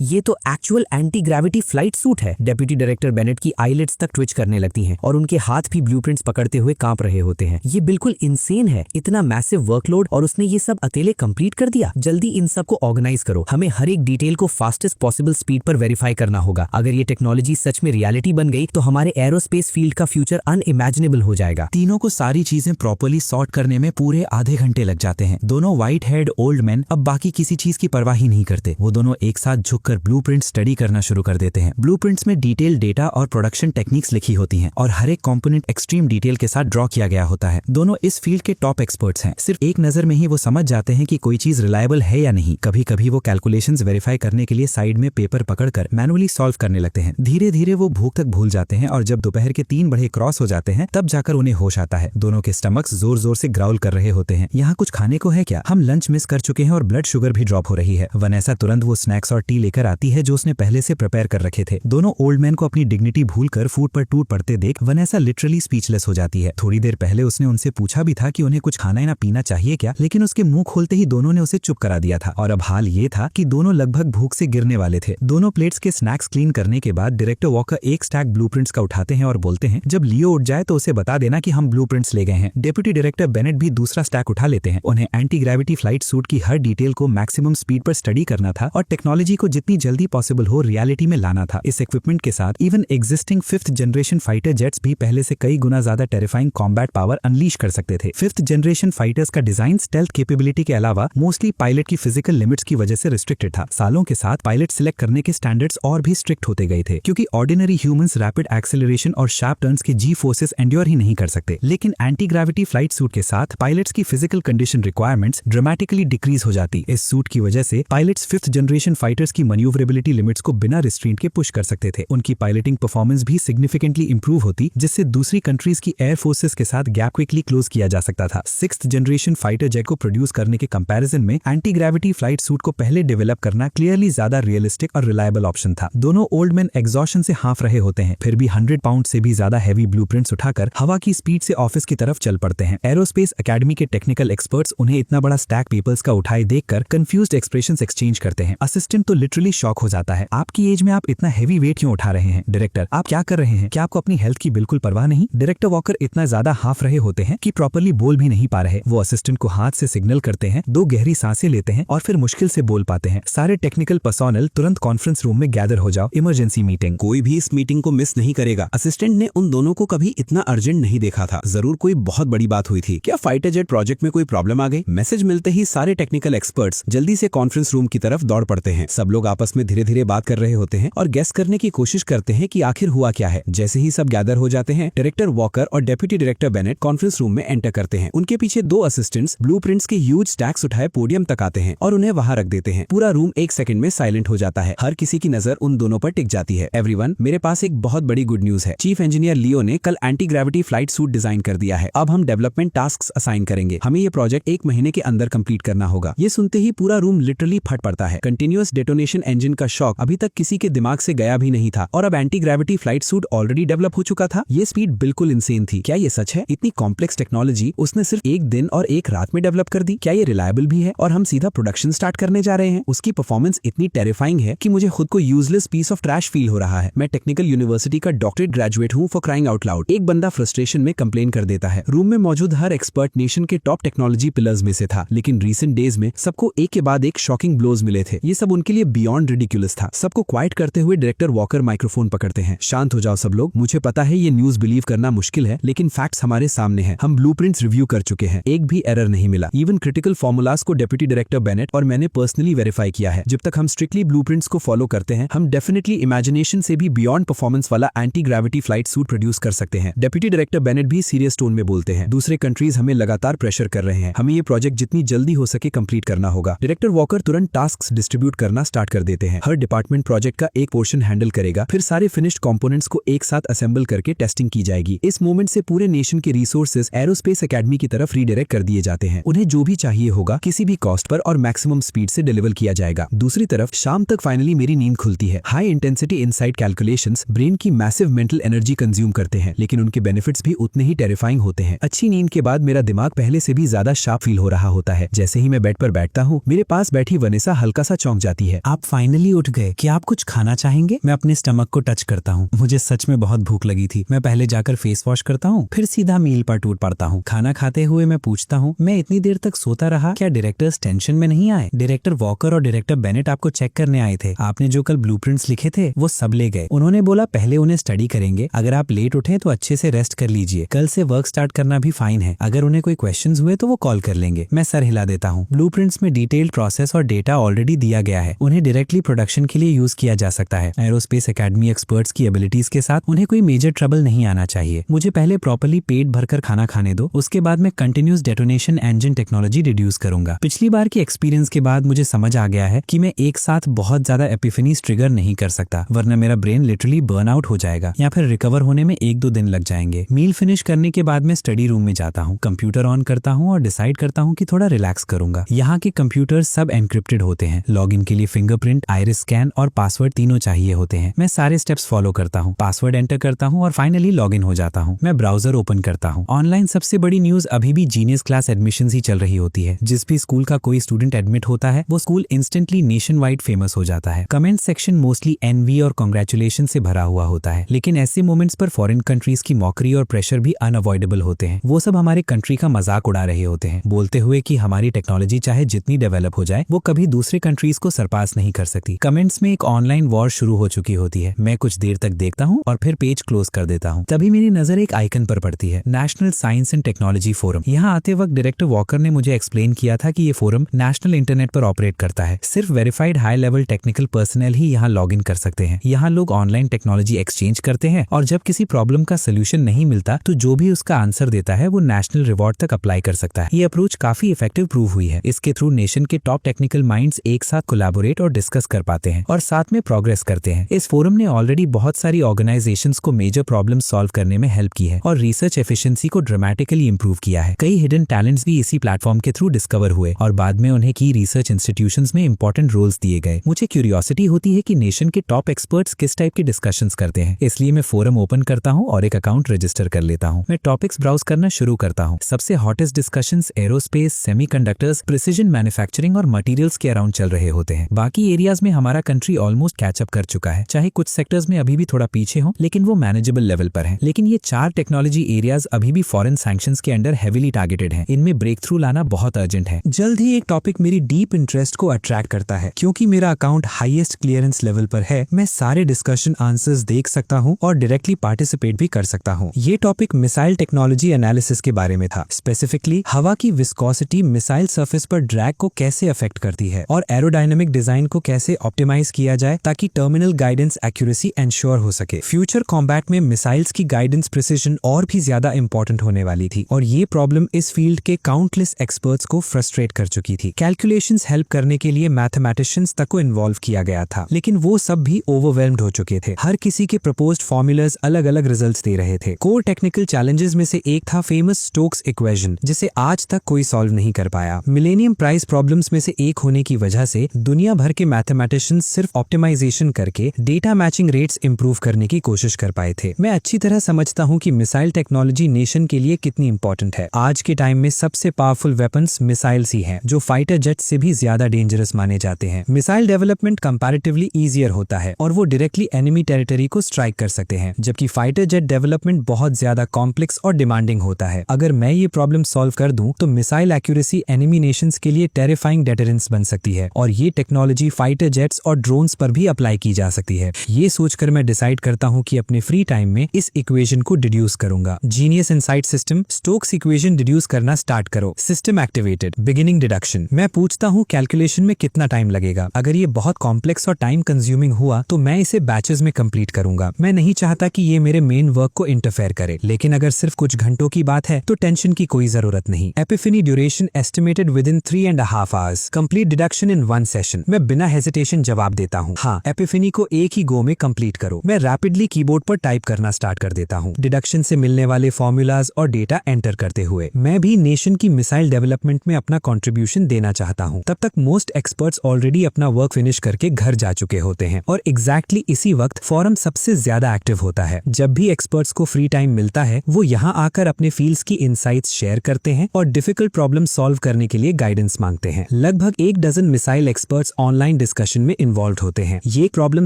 ये तो actual anti gravity flight suit है। डेप्यूटी डायरेक्टर बेनेट की आईलिड्स तक ट्विच करने लगती हैं और उनके हाथ भी ब्लूप्रिंट्स पकड़ते हुए कांप रहे होते हैं। ये बिल्कुल इंसेन है, इतना मैसिव वर्कलोड और उसने ये सब अकेले कंप्लीट कर दिया। जल्दी इन सब को ऑर्गेनाइज करो, हमें हर एक डिटेल को फास्टेस्ट पॉसिबल स्पीड पर वेरीफाई करना होगा। अगर ये टेक्नोलॉजी सच में रियलिटी बन गई तो हमारे एरोस्पेस फील्ड का फ्यूचर अनइमेजिनेबल हो जाएगा। तीनों को सारी चीजें प्रॉपर्ली सॉर्ट करने में पूरे आधे घंटे लग जाते हैं। दोनों व्हाइट हेड ओल्ड मैन अब बाकी किसी चीज की परवाह ही नहीं करते। वो दोनों एक साथ झुककर ब्लूप्रिंट स्टडी करना शुरू कर देते हैं। ब्लूप्रिंट्स में डिटेल डेटा और प्रोडक्शन टेक्निक्स लिखी होती हैं और हर एक कंपोनेंट एक्सट्रीम डिटेल के साथ ड्रॉ किया गया होता है। दोनों इस फील्ड के टॉप एक्सपर्ट्स हैं। सिर्फ एक नजर में ही वो समझ जाते हैं कि कोई चीज रिलायबल है या नहीं। कभी कभी वो कैलकुलेशंस वेरीफाई करने के लिए साइड में पेपर पकड़कर मैनुअली सॉल्व करने लगते हैं। धीरे धीरे वो भूख तक भूल जाते हैं और जब दोपहर के 3 बढ़े क्रॉस हो जाते हैं तब जाकर उन्हें होश आता है। दोनों के स्टमक्स जोर जोर से ग्राउल कर रहे होते हैं। यहाँ कुछ खाने को है क्या? हम लंच मिस कर चुके हैं और ब्लड शुगर भी ड्रॉप हो रही है। वनेसा तुरंत वो स्नैक्स और टी लेकर आती है जो उसने पहले से प्रिपेयर कर रखे थे। दोनों ओल्ड मैन को अपनी डिग्निटी भूलकर फूड पर टूट पड़ते देख वनेसा लिटरली स्पीचलेस हो जाती है। थोड़ी देर पहले उसने उनसे पूछा भी था कि उन्हें कुछ खाना या पीना चाहिए क्या, लेकिन उसके मुंह खोलते ही दोनों ने उसे चुप करा दिया था। और अब हाल ये था कि दोनों लगभग भूख से गिरने वाले थे। दोनों प्लेट्स के स्नैक्स क्लीन करने के बाद डायरेक्टर वॉकर एक स्टैक ब्लूप्रिंट्स का उठाते हैं और बोलते हैं, जब लियो उठ जाए तो उसे बता देना कि हम ब्लूप्रिंट्स ले गए हैं। डेप्यूटी डायरेक्टर बेनेट भी दूसरा स्टैक उठा लेते हैं। उन्हें एंटी ग्रेविटी फ्लाइट सूट की हर डिटेल को मैक्सिमम स्पीड पर स्टडी करना था और टेक्नोलॉजी को जितनी जल्दी पॉसिबल हो रियलिटी में लाना था। इस इक्विपमेंट के साथ even existing 5th generation fighter jets भी पहले से कई गुना ज्यादा टेरिफाइंग कॉम्बैट पावर अनलीश कर सकते थे। 5th जनरेशन फाइटर्स का डिजाइन स्टेल्थ कैपेबिलिटी के अलावा मोस्टली पायलट की फिजिकल लिमिट्स की वजह से रिस्ट्रिक्टेड था। सालों के साथ पायलट सिलेक्ट करने के स्टैंडर्ड्स और भी स्ट्रिक्ट होते गए थे क्योंकि ऑर्डिनरी ह्यूमंस रैपिड एक्सेलरेशन और शार्प टर्न्स के जी फोर्सेस एंड्योर ही नहीं कर सकते। लेकिन एंटी ग्रेविटी फ्लाइट सूट के साथ पायलट्स की physical condition requirements dramatically decrease हो जाती। इस सूट की वजह से पायलट्स 5th जनरेशन फाइटर्स की मैन्यूवरेबिलिटी लिमिट्स को बिना रिस्ट्रेंट के पुश कर सकते थे। उनकी पायलटिंग परफॉर्मेंस भी सिग्निफिकेंटली इंप्रूव होती, जिससे दूसरी कंट्रीज की एयर फोर्सेस के साथ गैप क्विकली क्लोज किया जा सकता था। 6th जनरेशन फाइटर जेट को प्रोड्यूस करने के कंपैरिजन में एंटी ग्रेविटी फ्लाइट सूट को पहले डेवलप करना क्लियरली ज्यादा रियलिस्टिक और रिलायबल ऑप्शन था। दोनों ओल्ड मैन एग्जॉशन से हाफ रहे होते हैं, फिर भी 100 पाउंड से भी ज्यादा हैवी ब्लूप्रिंट्स उठाकर हवा की स्पीड से ऑफिस की तरफ चल पड़ते हैं। एरोस्पेस एकेडमी के टेक्निकल एक्सपर्ट्स उन्हें इतना बड़ा स्टैक पेपर्स का उठाए देखकर कंफ्यूज्ड एक्सप्रेशंस एक्सचेंज करते हैं। असिस्टेंट तो लिटरली शॉक हो जाता है। आपकी एज में आप इतना हैवी वेट क्यों उठा रहे हैं? डायरेक्टर, आप क्या कर रहे हैं? क्या आपको अपनी हेल्थ की बिल्कुल परवाह नहीं? डायरेक्टर वॉकर इतना ज्यादा हाफ रहे होते हैं कि प्रॉपर्ली बोल भी नहीं पा रहे। वो असिस्टेंट को हाथ से सिग्नल करते हैं, 2 गहरी सांसें लेते हैं और फिर मुश्किल से बोल पाते हैं। सारे टेक्निकल पर्सोनल तुरंत कॉन्फ्रेंस रूम में गैदर हो जाओ, इमरजेंसी मीटिंग। कोई भी इस मीटिंग को मिस नहीं करेगा। असिस्टेंट ने उन दोनों को कभी इतना अर्जेंट नहीं देखा था। जरूर कोई बहुत बड़ी बात हुई थी। क्या फाइटर जेट प्रोजेक्ट में कोई प्रॉब्लम आ गई? मैसेज मिलते ही सारे टेक्निकल एक्सपर्ट्स जल्दी से कॉन्फ्रेंस रूम की तरफ दौड़ पड़ते हैं। सब लोग आपस में धीरे धीरे बात कर रहे होते हैं और गेस करने की कोशिश करते हैं कि आखिर हुआ क्या है। जैसे ही सब गैदर हो जाते हैं, डायरेक्टर वॉकर और deputy director Bennett conference room में एंटर करते हैं। उनके पीछे 2 असिस्टेंट्स ब्लूप्रिंट्स के ह्यूज स्टैक्स उठाए पोडियम तक आते हैं और उन्हें वहां रख देते हैं। पूरा रूम 1 सेकंड में साइलेंट हो जाता है। हर किसी की नजर उन दोनों पर टिक जाती है। एवरीवन, मेरे पास एक बहुत बड़ी गुड न्यूज है। चीफ इंजीनियर लियो ने कल anti gravity flight suit design कर दिया है। अब हम डेवलपमेंट टास्क असाइन करेंगे। हमें ये प्रोजेक्ट 1 महीने के अंदर कंप्लीट करना होगा। ये सुनते ही पूरा रूम लिटरली फट पड़ता है। कंटिन्यूअस डेटोनेशन इंजन का शॉक अभी तक किसी के दिमाग से गया भी नहीं था और अब anti gravity flight suit already develop हो चुका था। ये स्पीड बिल्कुल इंसेन थी। क्या ये सच है? इतनी कॉम्प्लेक्स टेक्नोलॉजी उसने सिर्फ 1 दिन और 1 रात में डेवलप कर दी। क्या ये रिलायबल भी है और हम सीधा प्रोडक्शन स्टार्ट करने जा रहे हैं? उसकी परफॉर्मेंस इतनी टेरिफाइंग है कि मुझे खुद को useless piece of trash feel हो रहा है। मैं टेक्निकल यूनिवर्सिटी का डॉक्टरेट ग्रेजुएट हूँ फॉर क्राइंग आउट लाउड। एक बंदा फ्रस्ट्रेशन में कंप्लेन कर देता है। रूम में मौजूद हर एक्सपर्ट नेशन के टॉप टेक्नोलॉजी पिलर्स में से था, लेकिन रीसेंट डेज में सबको एक के बाद एक शॉकिंग ब्लोज मिले थे। ये सब उनके लिए बियॉन्ड रिडिकुलस था। सबको क्वाइट करते हुए डायरेक्टर वॉकर माइक्रोफोन पकड़ते हैं। शांत हो जाओ सब लोग। मुझे पता है ये न्यूज बिलीव करना मुश्किल है, लेकिन फैक्ट्स हमारे सामने हैं। हम ब्लूप्रिंट्स रिव्यू कर चुके हैं, एक भी एरर नहीं मिला। इवन क्रिटिकल फॉर्मूलाज को डेप्यूटी डायरेक्टर बेनेट और मैंने पर्सनली वेरीफाई किया है। जब तक हम स्ट्रिक्टली ब्लूप्रिंट्स को फॉलो करते हैं, हम डेफिनेटली इमेजिनेशन से भी बियॉन्ड परफॉर्मेंस वाला anti gravity flight suit produce कर सकते हैं। डेप्यूटी डायरेक्टर बेनेट भी सीरियस टोन में बोलते हैं। दूसरे कंट्रीज हमें लगातार प्रेशर कर रहे हैं। हमें ये प्रोजेक्ट जितनी जल्दी हो सके कंप्लीट करना होगा। डायरेक्टर वॉकर तुरंत टास्क्स डिस्ट्रीब्यूट करना स्टार्ट कर देते हैं। हर डिपार्टमेंट प्रोजेक्ट का एक पोर्शन हैंडल करेगा, फिर सारे फिनिश्ड कंपोनेंट्स को एक साथ असेंबल करके टेस्टिंग की जाएगी। इस मोमेंट से पूरे नेशन के रिसोर्सेज एरोस्पेस एकेडमी की तरफ रीडायरेक्ट कर दिए जाते हैं। उन्हें जो भी चाहिए होगा किसी भी कॉस्ट पर और मैक्सिमम स्पीड से डिलीवर किया जाएगा। दूसरी तरफ शाम तक फाइनली मेरी नींद खुलती है। High intensity insight calculations brain की मैसिव मेंटल एनर्जी कंज्यूम करते हैं, लेकिन उनके बेनिफिट्स भी उतने ही टेरिफाइंग होते हैं। अच्छी नींद के बाद मेरा दिमाग पहले से भी ज्यादा शार्प फील हो रहा होता है। जैसे ही मैं बेड पर बैठता हूँ, मेरे पास बैठी वनेसा हल्का सा चौंक जाती है। आप फाइनली उठ गए, क्या आप कुछ खाना चाहेंगे? मैं अपने स्टमक को टच करता हूँ। मुझे सच में बहुत भूख लगी थी। मैं पहले जाकर फेस वॉश करता हूँ, फिर सीधा मील पर टूट पड़ता हूँ। खाना खाते हुए मैं पूछता हूँ, मैं इतनी देर तक सोता रहा, क्या डायरेक्टर्स टेंशन में नहीं आए? डायरेक्टर वॉकर और डायरेक्टर बेनेट आपको चेक करने आए थे। आपने जो कल ब्लूप्रिंट्स लिखे थे वो सब ले गए। उन्होंने बोला पहले उन्हें स्टडी करेंगे, अगर आप लेट उठे तो अच्छे से रेस्ट कर लीजिए, कल से वर्क स्टार्ट करना भी फाइन है, अगर उन्हें कोई क्वेश्चंस हुए तो वो कॉल कर लेंगे। मैं सर हिला देता हूँ। ब्लूप्रिंट्स में डिटेल्ड प्रोसेस और डेटा ऑलरेडी दिया गया है, उन्हें डायरेक्टली प्रोडक्शन के लिए यूज किया जा सकता है। एरोस्पेस एकेडमी एक्सपर्ट्स की एबिलिटीज के साथ उन्हें कोई मेजर ट्रबल नहीं आना चाहिए। मुझे पहले प्रॉपर्ली पेट भरकर खाना खाने दो, उसके बाद मैं continuous detonation engine technology reduce करूंगा। पिछली बार की एक्सपीरियंस के बाद मुझे समझ आ गया है कि मैं एक साथ बहुत ज्यादा एपिफेनीज ट्रिगर नहीं कर सकता, वरना मेरा ब्रेन लिटरली बर्न आउट हो जाएगा या फिर रिकवर होने में 1-2 दिन लग जाएंगे। मील फिनिश करने के बाद मैं स्टडी रूम में जाता हूँ, कंप्यूटर ऑन करता हूँ और डिसाइड करता हूँ कि थोड़ा रिलैक्स करूंगा। यहाँ के कंप्यूटर सब एनक्रिप्टेड होते हैं। लॉगिन के लिए फिंगरप्रिंट, आइरिस स्कैन और पासवर्ड तीनों चाहिए होते हैं। मैं सारे स्टेप्स फॉलो करता हूँ, पासवर्ड एंटर करता हूँ और फाइनली लॉगिन हो जाता हूँ। मैं ब्राउजर ओपन करता हूँ। ऑनलाइन सबसे बड़ी न्यूज अभी भी जीनियस क्लास एडमिशंस ही चल रही होती है। जिस भी स्कूल का कोई स्टूडेंट एडमिट होता है वो school instantly nation wide famous हो जाता है। कमेंट सेक्शन मोस्टली एनवी और कांग्रेचुलेशन से भरा हुआ होता है, लेकिन ऐसे मोमेंट्स पर फॉरेन कंट्रीज की मॉकरी और प्रेशर भी अनअवॉइडेबल होते हैं। वो सब हमारे कंट्री का मजाक उड़ा रहे होते हैं, बोलते हुए कि हमारी टेक्नोलॉजी चाहे जितनी डेवलप हो जाए वो कभी दूसरे कंट्रीज को सरपास नहीं कर सकती। कमेंट्स में एक ऑनलाइन वॉर शुरू हो चुकी होती है। मैं कुछ देर तक देखता हूँ और फिर पेज क्लोज कर देता हूँ। तभी मेरी नजर एक आइकन पर पड़ती है, national science and technology forum. यहाँ आते वक्त डायरेक्टर वॉकर ने मुझे एक्सप्लेन किया था कि ये फोरम नेशनल इंटरनेट पर ऑपरेट करता है। सिर्फ verified high level technical personnel ही यहाँ लॉग इन कर सकते हैं। यहाँ लोग ऑनलाइन टेक्नोलॉजी एक्सचेंज करते हैं और जब किसी प्रॉब्लम का सोल्यूशन नहीं मिलता तो जो भी उसका आंसर देता है वो नेशनल रिवॉर्ड तक अप्लाई कर सकता है। ये अप्रोच काफी इफेक्टिव प्रूव हुई है। इसके थ्रू नेशन के टॉप टेक्निकल माइंड्स एक साथ कोलैबोरेट और डिस्कस कर पाते हैं और साथ में प्रोग्रेस करते हैं। इस फोरम ने ऑलरेडी बहुत सारी ऑर्गेनाइजेशंस को मेजर प्रॉब्लम सॉल्व करने में हेल्प की है और रिसर्च एफिशिएंसी को ड्रामेटिकली इंप्रूव किया है। कई हिडन टैलेंट्स भी इसी प्लेटफॉर्म के थ्रू डिस्कवर हुए और बाद में उन्हें की रिसर्च इंस्टीट्यूशंस में इंपॉर्टेंट रोल्स दिए गए। मुझे क्यूरियोसिटी होती है कि नेशन के टॉप एक्सपर्ट्स किस टाइप के डिस्कशंस करते हैं, इसलिए मैं फोरम ओपन करता हूं और एक अकाउंट रजिस्टर कर लेता हूं। मैं टॉपिक्स ब्राउज करना शुरू करता हूं। सबसे hottest discussions aerospace, semiconductors, precision manufacturing और मटेरियल्स के अराउंड चल रहे होते हैं। बाकी एरियाज में हमारा कंट्री ऑलमोस्ट कैचअप कर चुका है, चाहे कुछ सेक्टर्स में अभी भी थोड़ा पीछे हो, लेकिन वो मैनेजेबल लेवल पर है। लेकिन ये 4 टेक्नोलॉजी एरियाज अभी भी फॉरेन सैंक्शंस के अंडर हेवीली टारगेटेड हैं। इनमें ब्रेक थ्रू लाना बहुत अर्जेंट है। जल्द ही एक टॉपिक मेरी डीप इंटरेस्ट को अट्रैक्ट करता है। क्योंकि मेरा अकाउंट हाईएस्ट क्लियरेंस लेवल पर है, मैं सारे डिस्कशन आंसर्स देख सकता हूँ और डायरेक्टली पार्टिसिपेट भी कर सकता हूँ। ये टॉपिक मिसाइल टेक्नोलॉजी एनालिसिस के बारे में था। स्पेसिफिकली हवा की विस्कोसिटी मिसाइल सरफेस पर ड्रैग को कैसे अफेक्ट करती है और एरोडायनेमिक डिजाइन को कैसे ऑप्टिमाइज किया जाए ताकि टर्मिनल गाइडेंस एक्यूरेसी एंश्योर हो सके। फ्यूचर कॉम्बैट में मिसाइल्स की गाइडेंस प्रिसिजन और भी ज्यादा इंपॉर्टेंट होने वाली थी और ये प्रॉब्लम इस फील्ड के काउंटलेस एक्सपर्ट्स को फ्रस्ट्रेट कर चुकी थी। कैलकुलेशंस हेल्प करने के लिए मैथमेटिशियंस तक को इन्वॉल्व किया गया था, लेकिन वो सब भी ओवरवेल्म्ड हो चुके थे। हर किसी के प्रपोज्ड फॉर्मूलाज अलग अलग रिजल्ट्स दे रहे थे। कोर टेक्निकल चैलेंजेस में से एक था फेमस स्टोक्स इक्वेशन, जिसे आज तक कोई सॉल्व नहीं कर पाया। मिलेनियम प्राइस प्रॉब्लम्स में से एक होने की वजह से दुनिया भर के मैथमेटिशियंस सिर्फ ऑप्टिमाइजेशन करके डेटा मैचिंग रेट्स इंप्रूव करने की कोशिश कर पाए थे। मैं अच्छी तरह समझता हूँ कि मिसाइल टेक्नोलॉजी नेशन के लिए कितनी इंपॉर्टेंट है। आज के टाइम में सबसे पावरफुल वेपन्स मिसाइल्स ही हैं, जो फाइटर जेट से भी ज्यादा डेंजरस माने जाते हैं। मिसाइल डेवलपमेंट कंपैरेटिवली ईजियर होता है और वो डायरेक्टली एनिमी टेरिटरी को स्ट्राइक कर सकते हैं, जबकि फाइटर जेट डेवलपमेंट बहुत ज्यादा कॉम्प्लेक्स और डिमांडिंग होता है। अगर मैं ये प्रॉब्लम सॉल्व कर दूं तो मिसाइल एक्यूरेसी एनिमी नेशंस के लिए टेरिफाइंग डेटरेंस बन सकती है और ये टेक्नोलॉजी फाइटर जेट्स और ड्रोन्स पर भी अप्लाई की जा सकती है। ये सोचकर मैं डिसाइड करता हूँ कि अपने फ्री टाइम में इस इक्वेशन को डिड्यूस करूंगा। Genius insight system, Stokes equation deduce करना स्टार्ट करो। System activated, beginning deduction. मैं पूछता हूँ कैलकुलेशन में कितना टाइम लगेगा। अगर ये बहुत कॉम्प्लेक्स और टाइम कंज्यूमिंग हुआ तो मैं इसे बैचेस में कंप्लीट करूंगा। मैं नहीं चाहता कि ये मेरे मेन वर्क को इंटरफेयर करे, लेकिन अगर सिर्फ कुछ घंटों की बात है तो टेंशन की कोई जरूरत नहीं। Epiphany duration estimated with in 3.5 hours, complete deduction in 1 session. मैं बिना हेजिटेशन जवाब देता हूँ, हाँ, एपिफनी को एक ही गो में कंप्लीट करो। मैं रैपिडली कीबोर्ड पर टाइप करना स्टार्ट कर देता हूँ, डिडक्शन से मिलने वाले फॉर्मूलाज और डेटा एंटर करते हुए। मैं भी नेशन की मिसाइल डेवलपमेंट में अपना कंट्रीब्यूशन देना चाहता हूँ। तब तक मोस्ट एक्सपर्ट्स ऑलरेडी अपना वर्क फिनिश करके घर जा चुके होते हैं और एग्जैक्टली इसी वक्त फोरम सबसे ज्यादा एक्टिव होता है। जब भी एक्सपर्ट्स को फ्री टाइम मिलता है वो यहाँ आकर अपने फील्ड्स की इनसाइट्स शेयर करते हैं और डिफिकल्ट प्रॉब्लम सॉल्व करने के लिए गाइडेंस मांगते हैं। लगभग लगभग 1 dozen missile experts online discussion में इन्वॉल्व होते हैं। ये प्रॉब्लम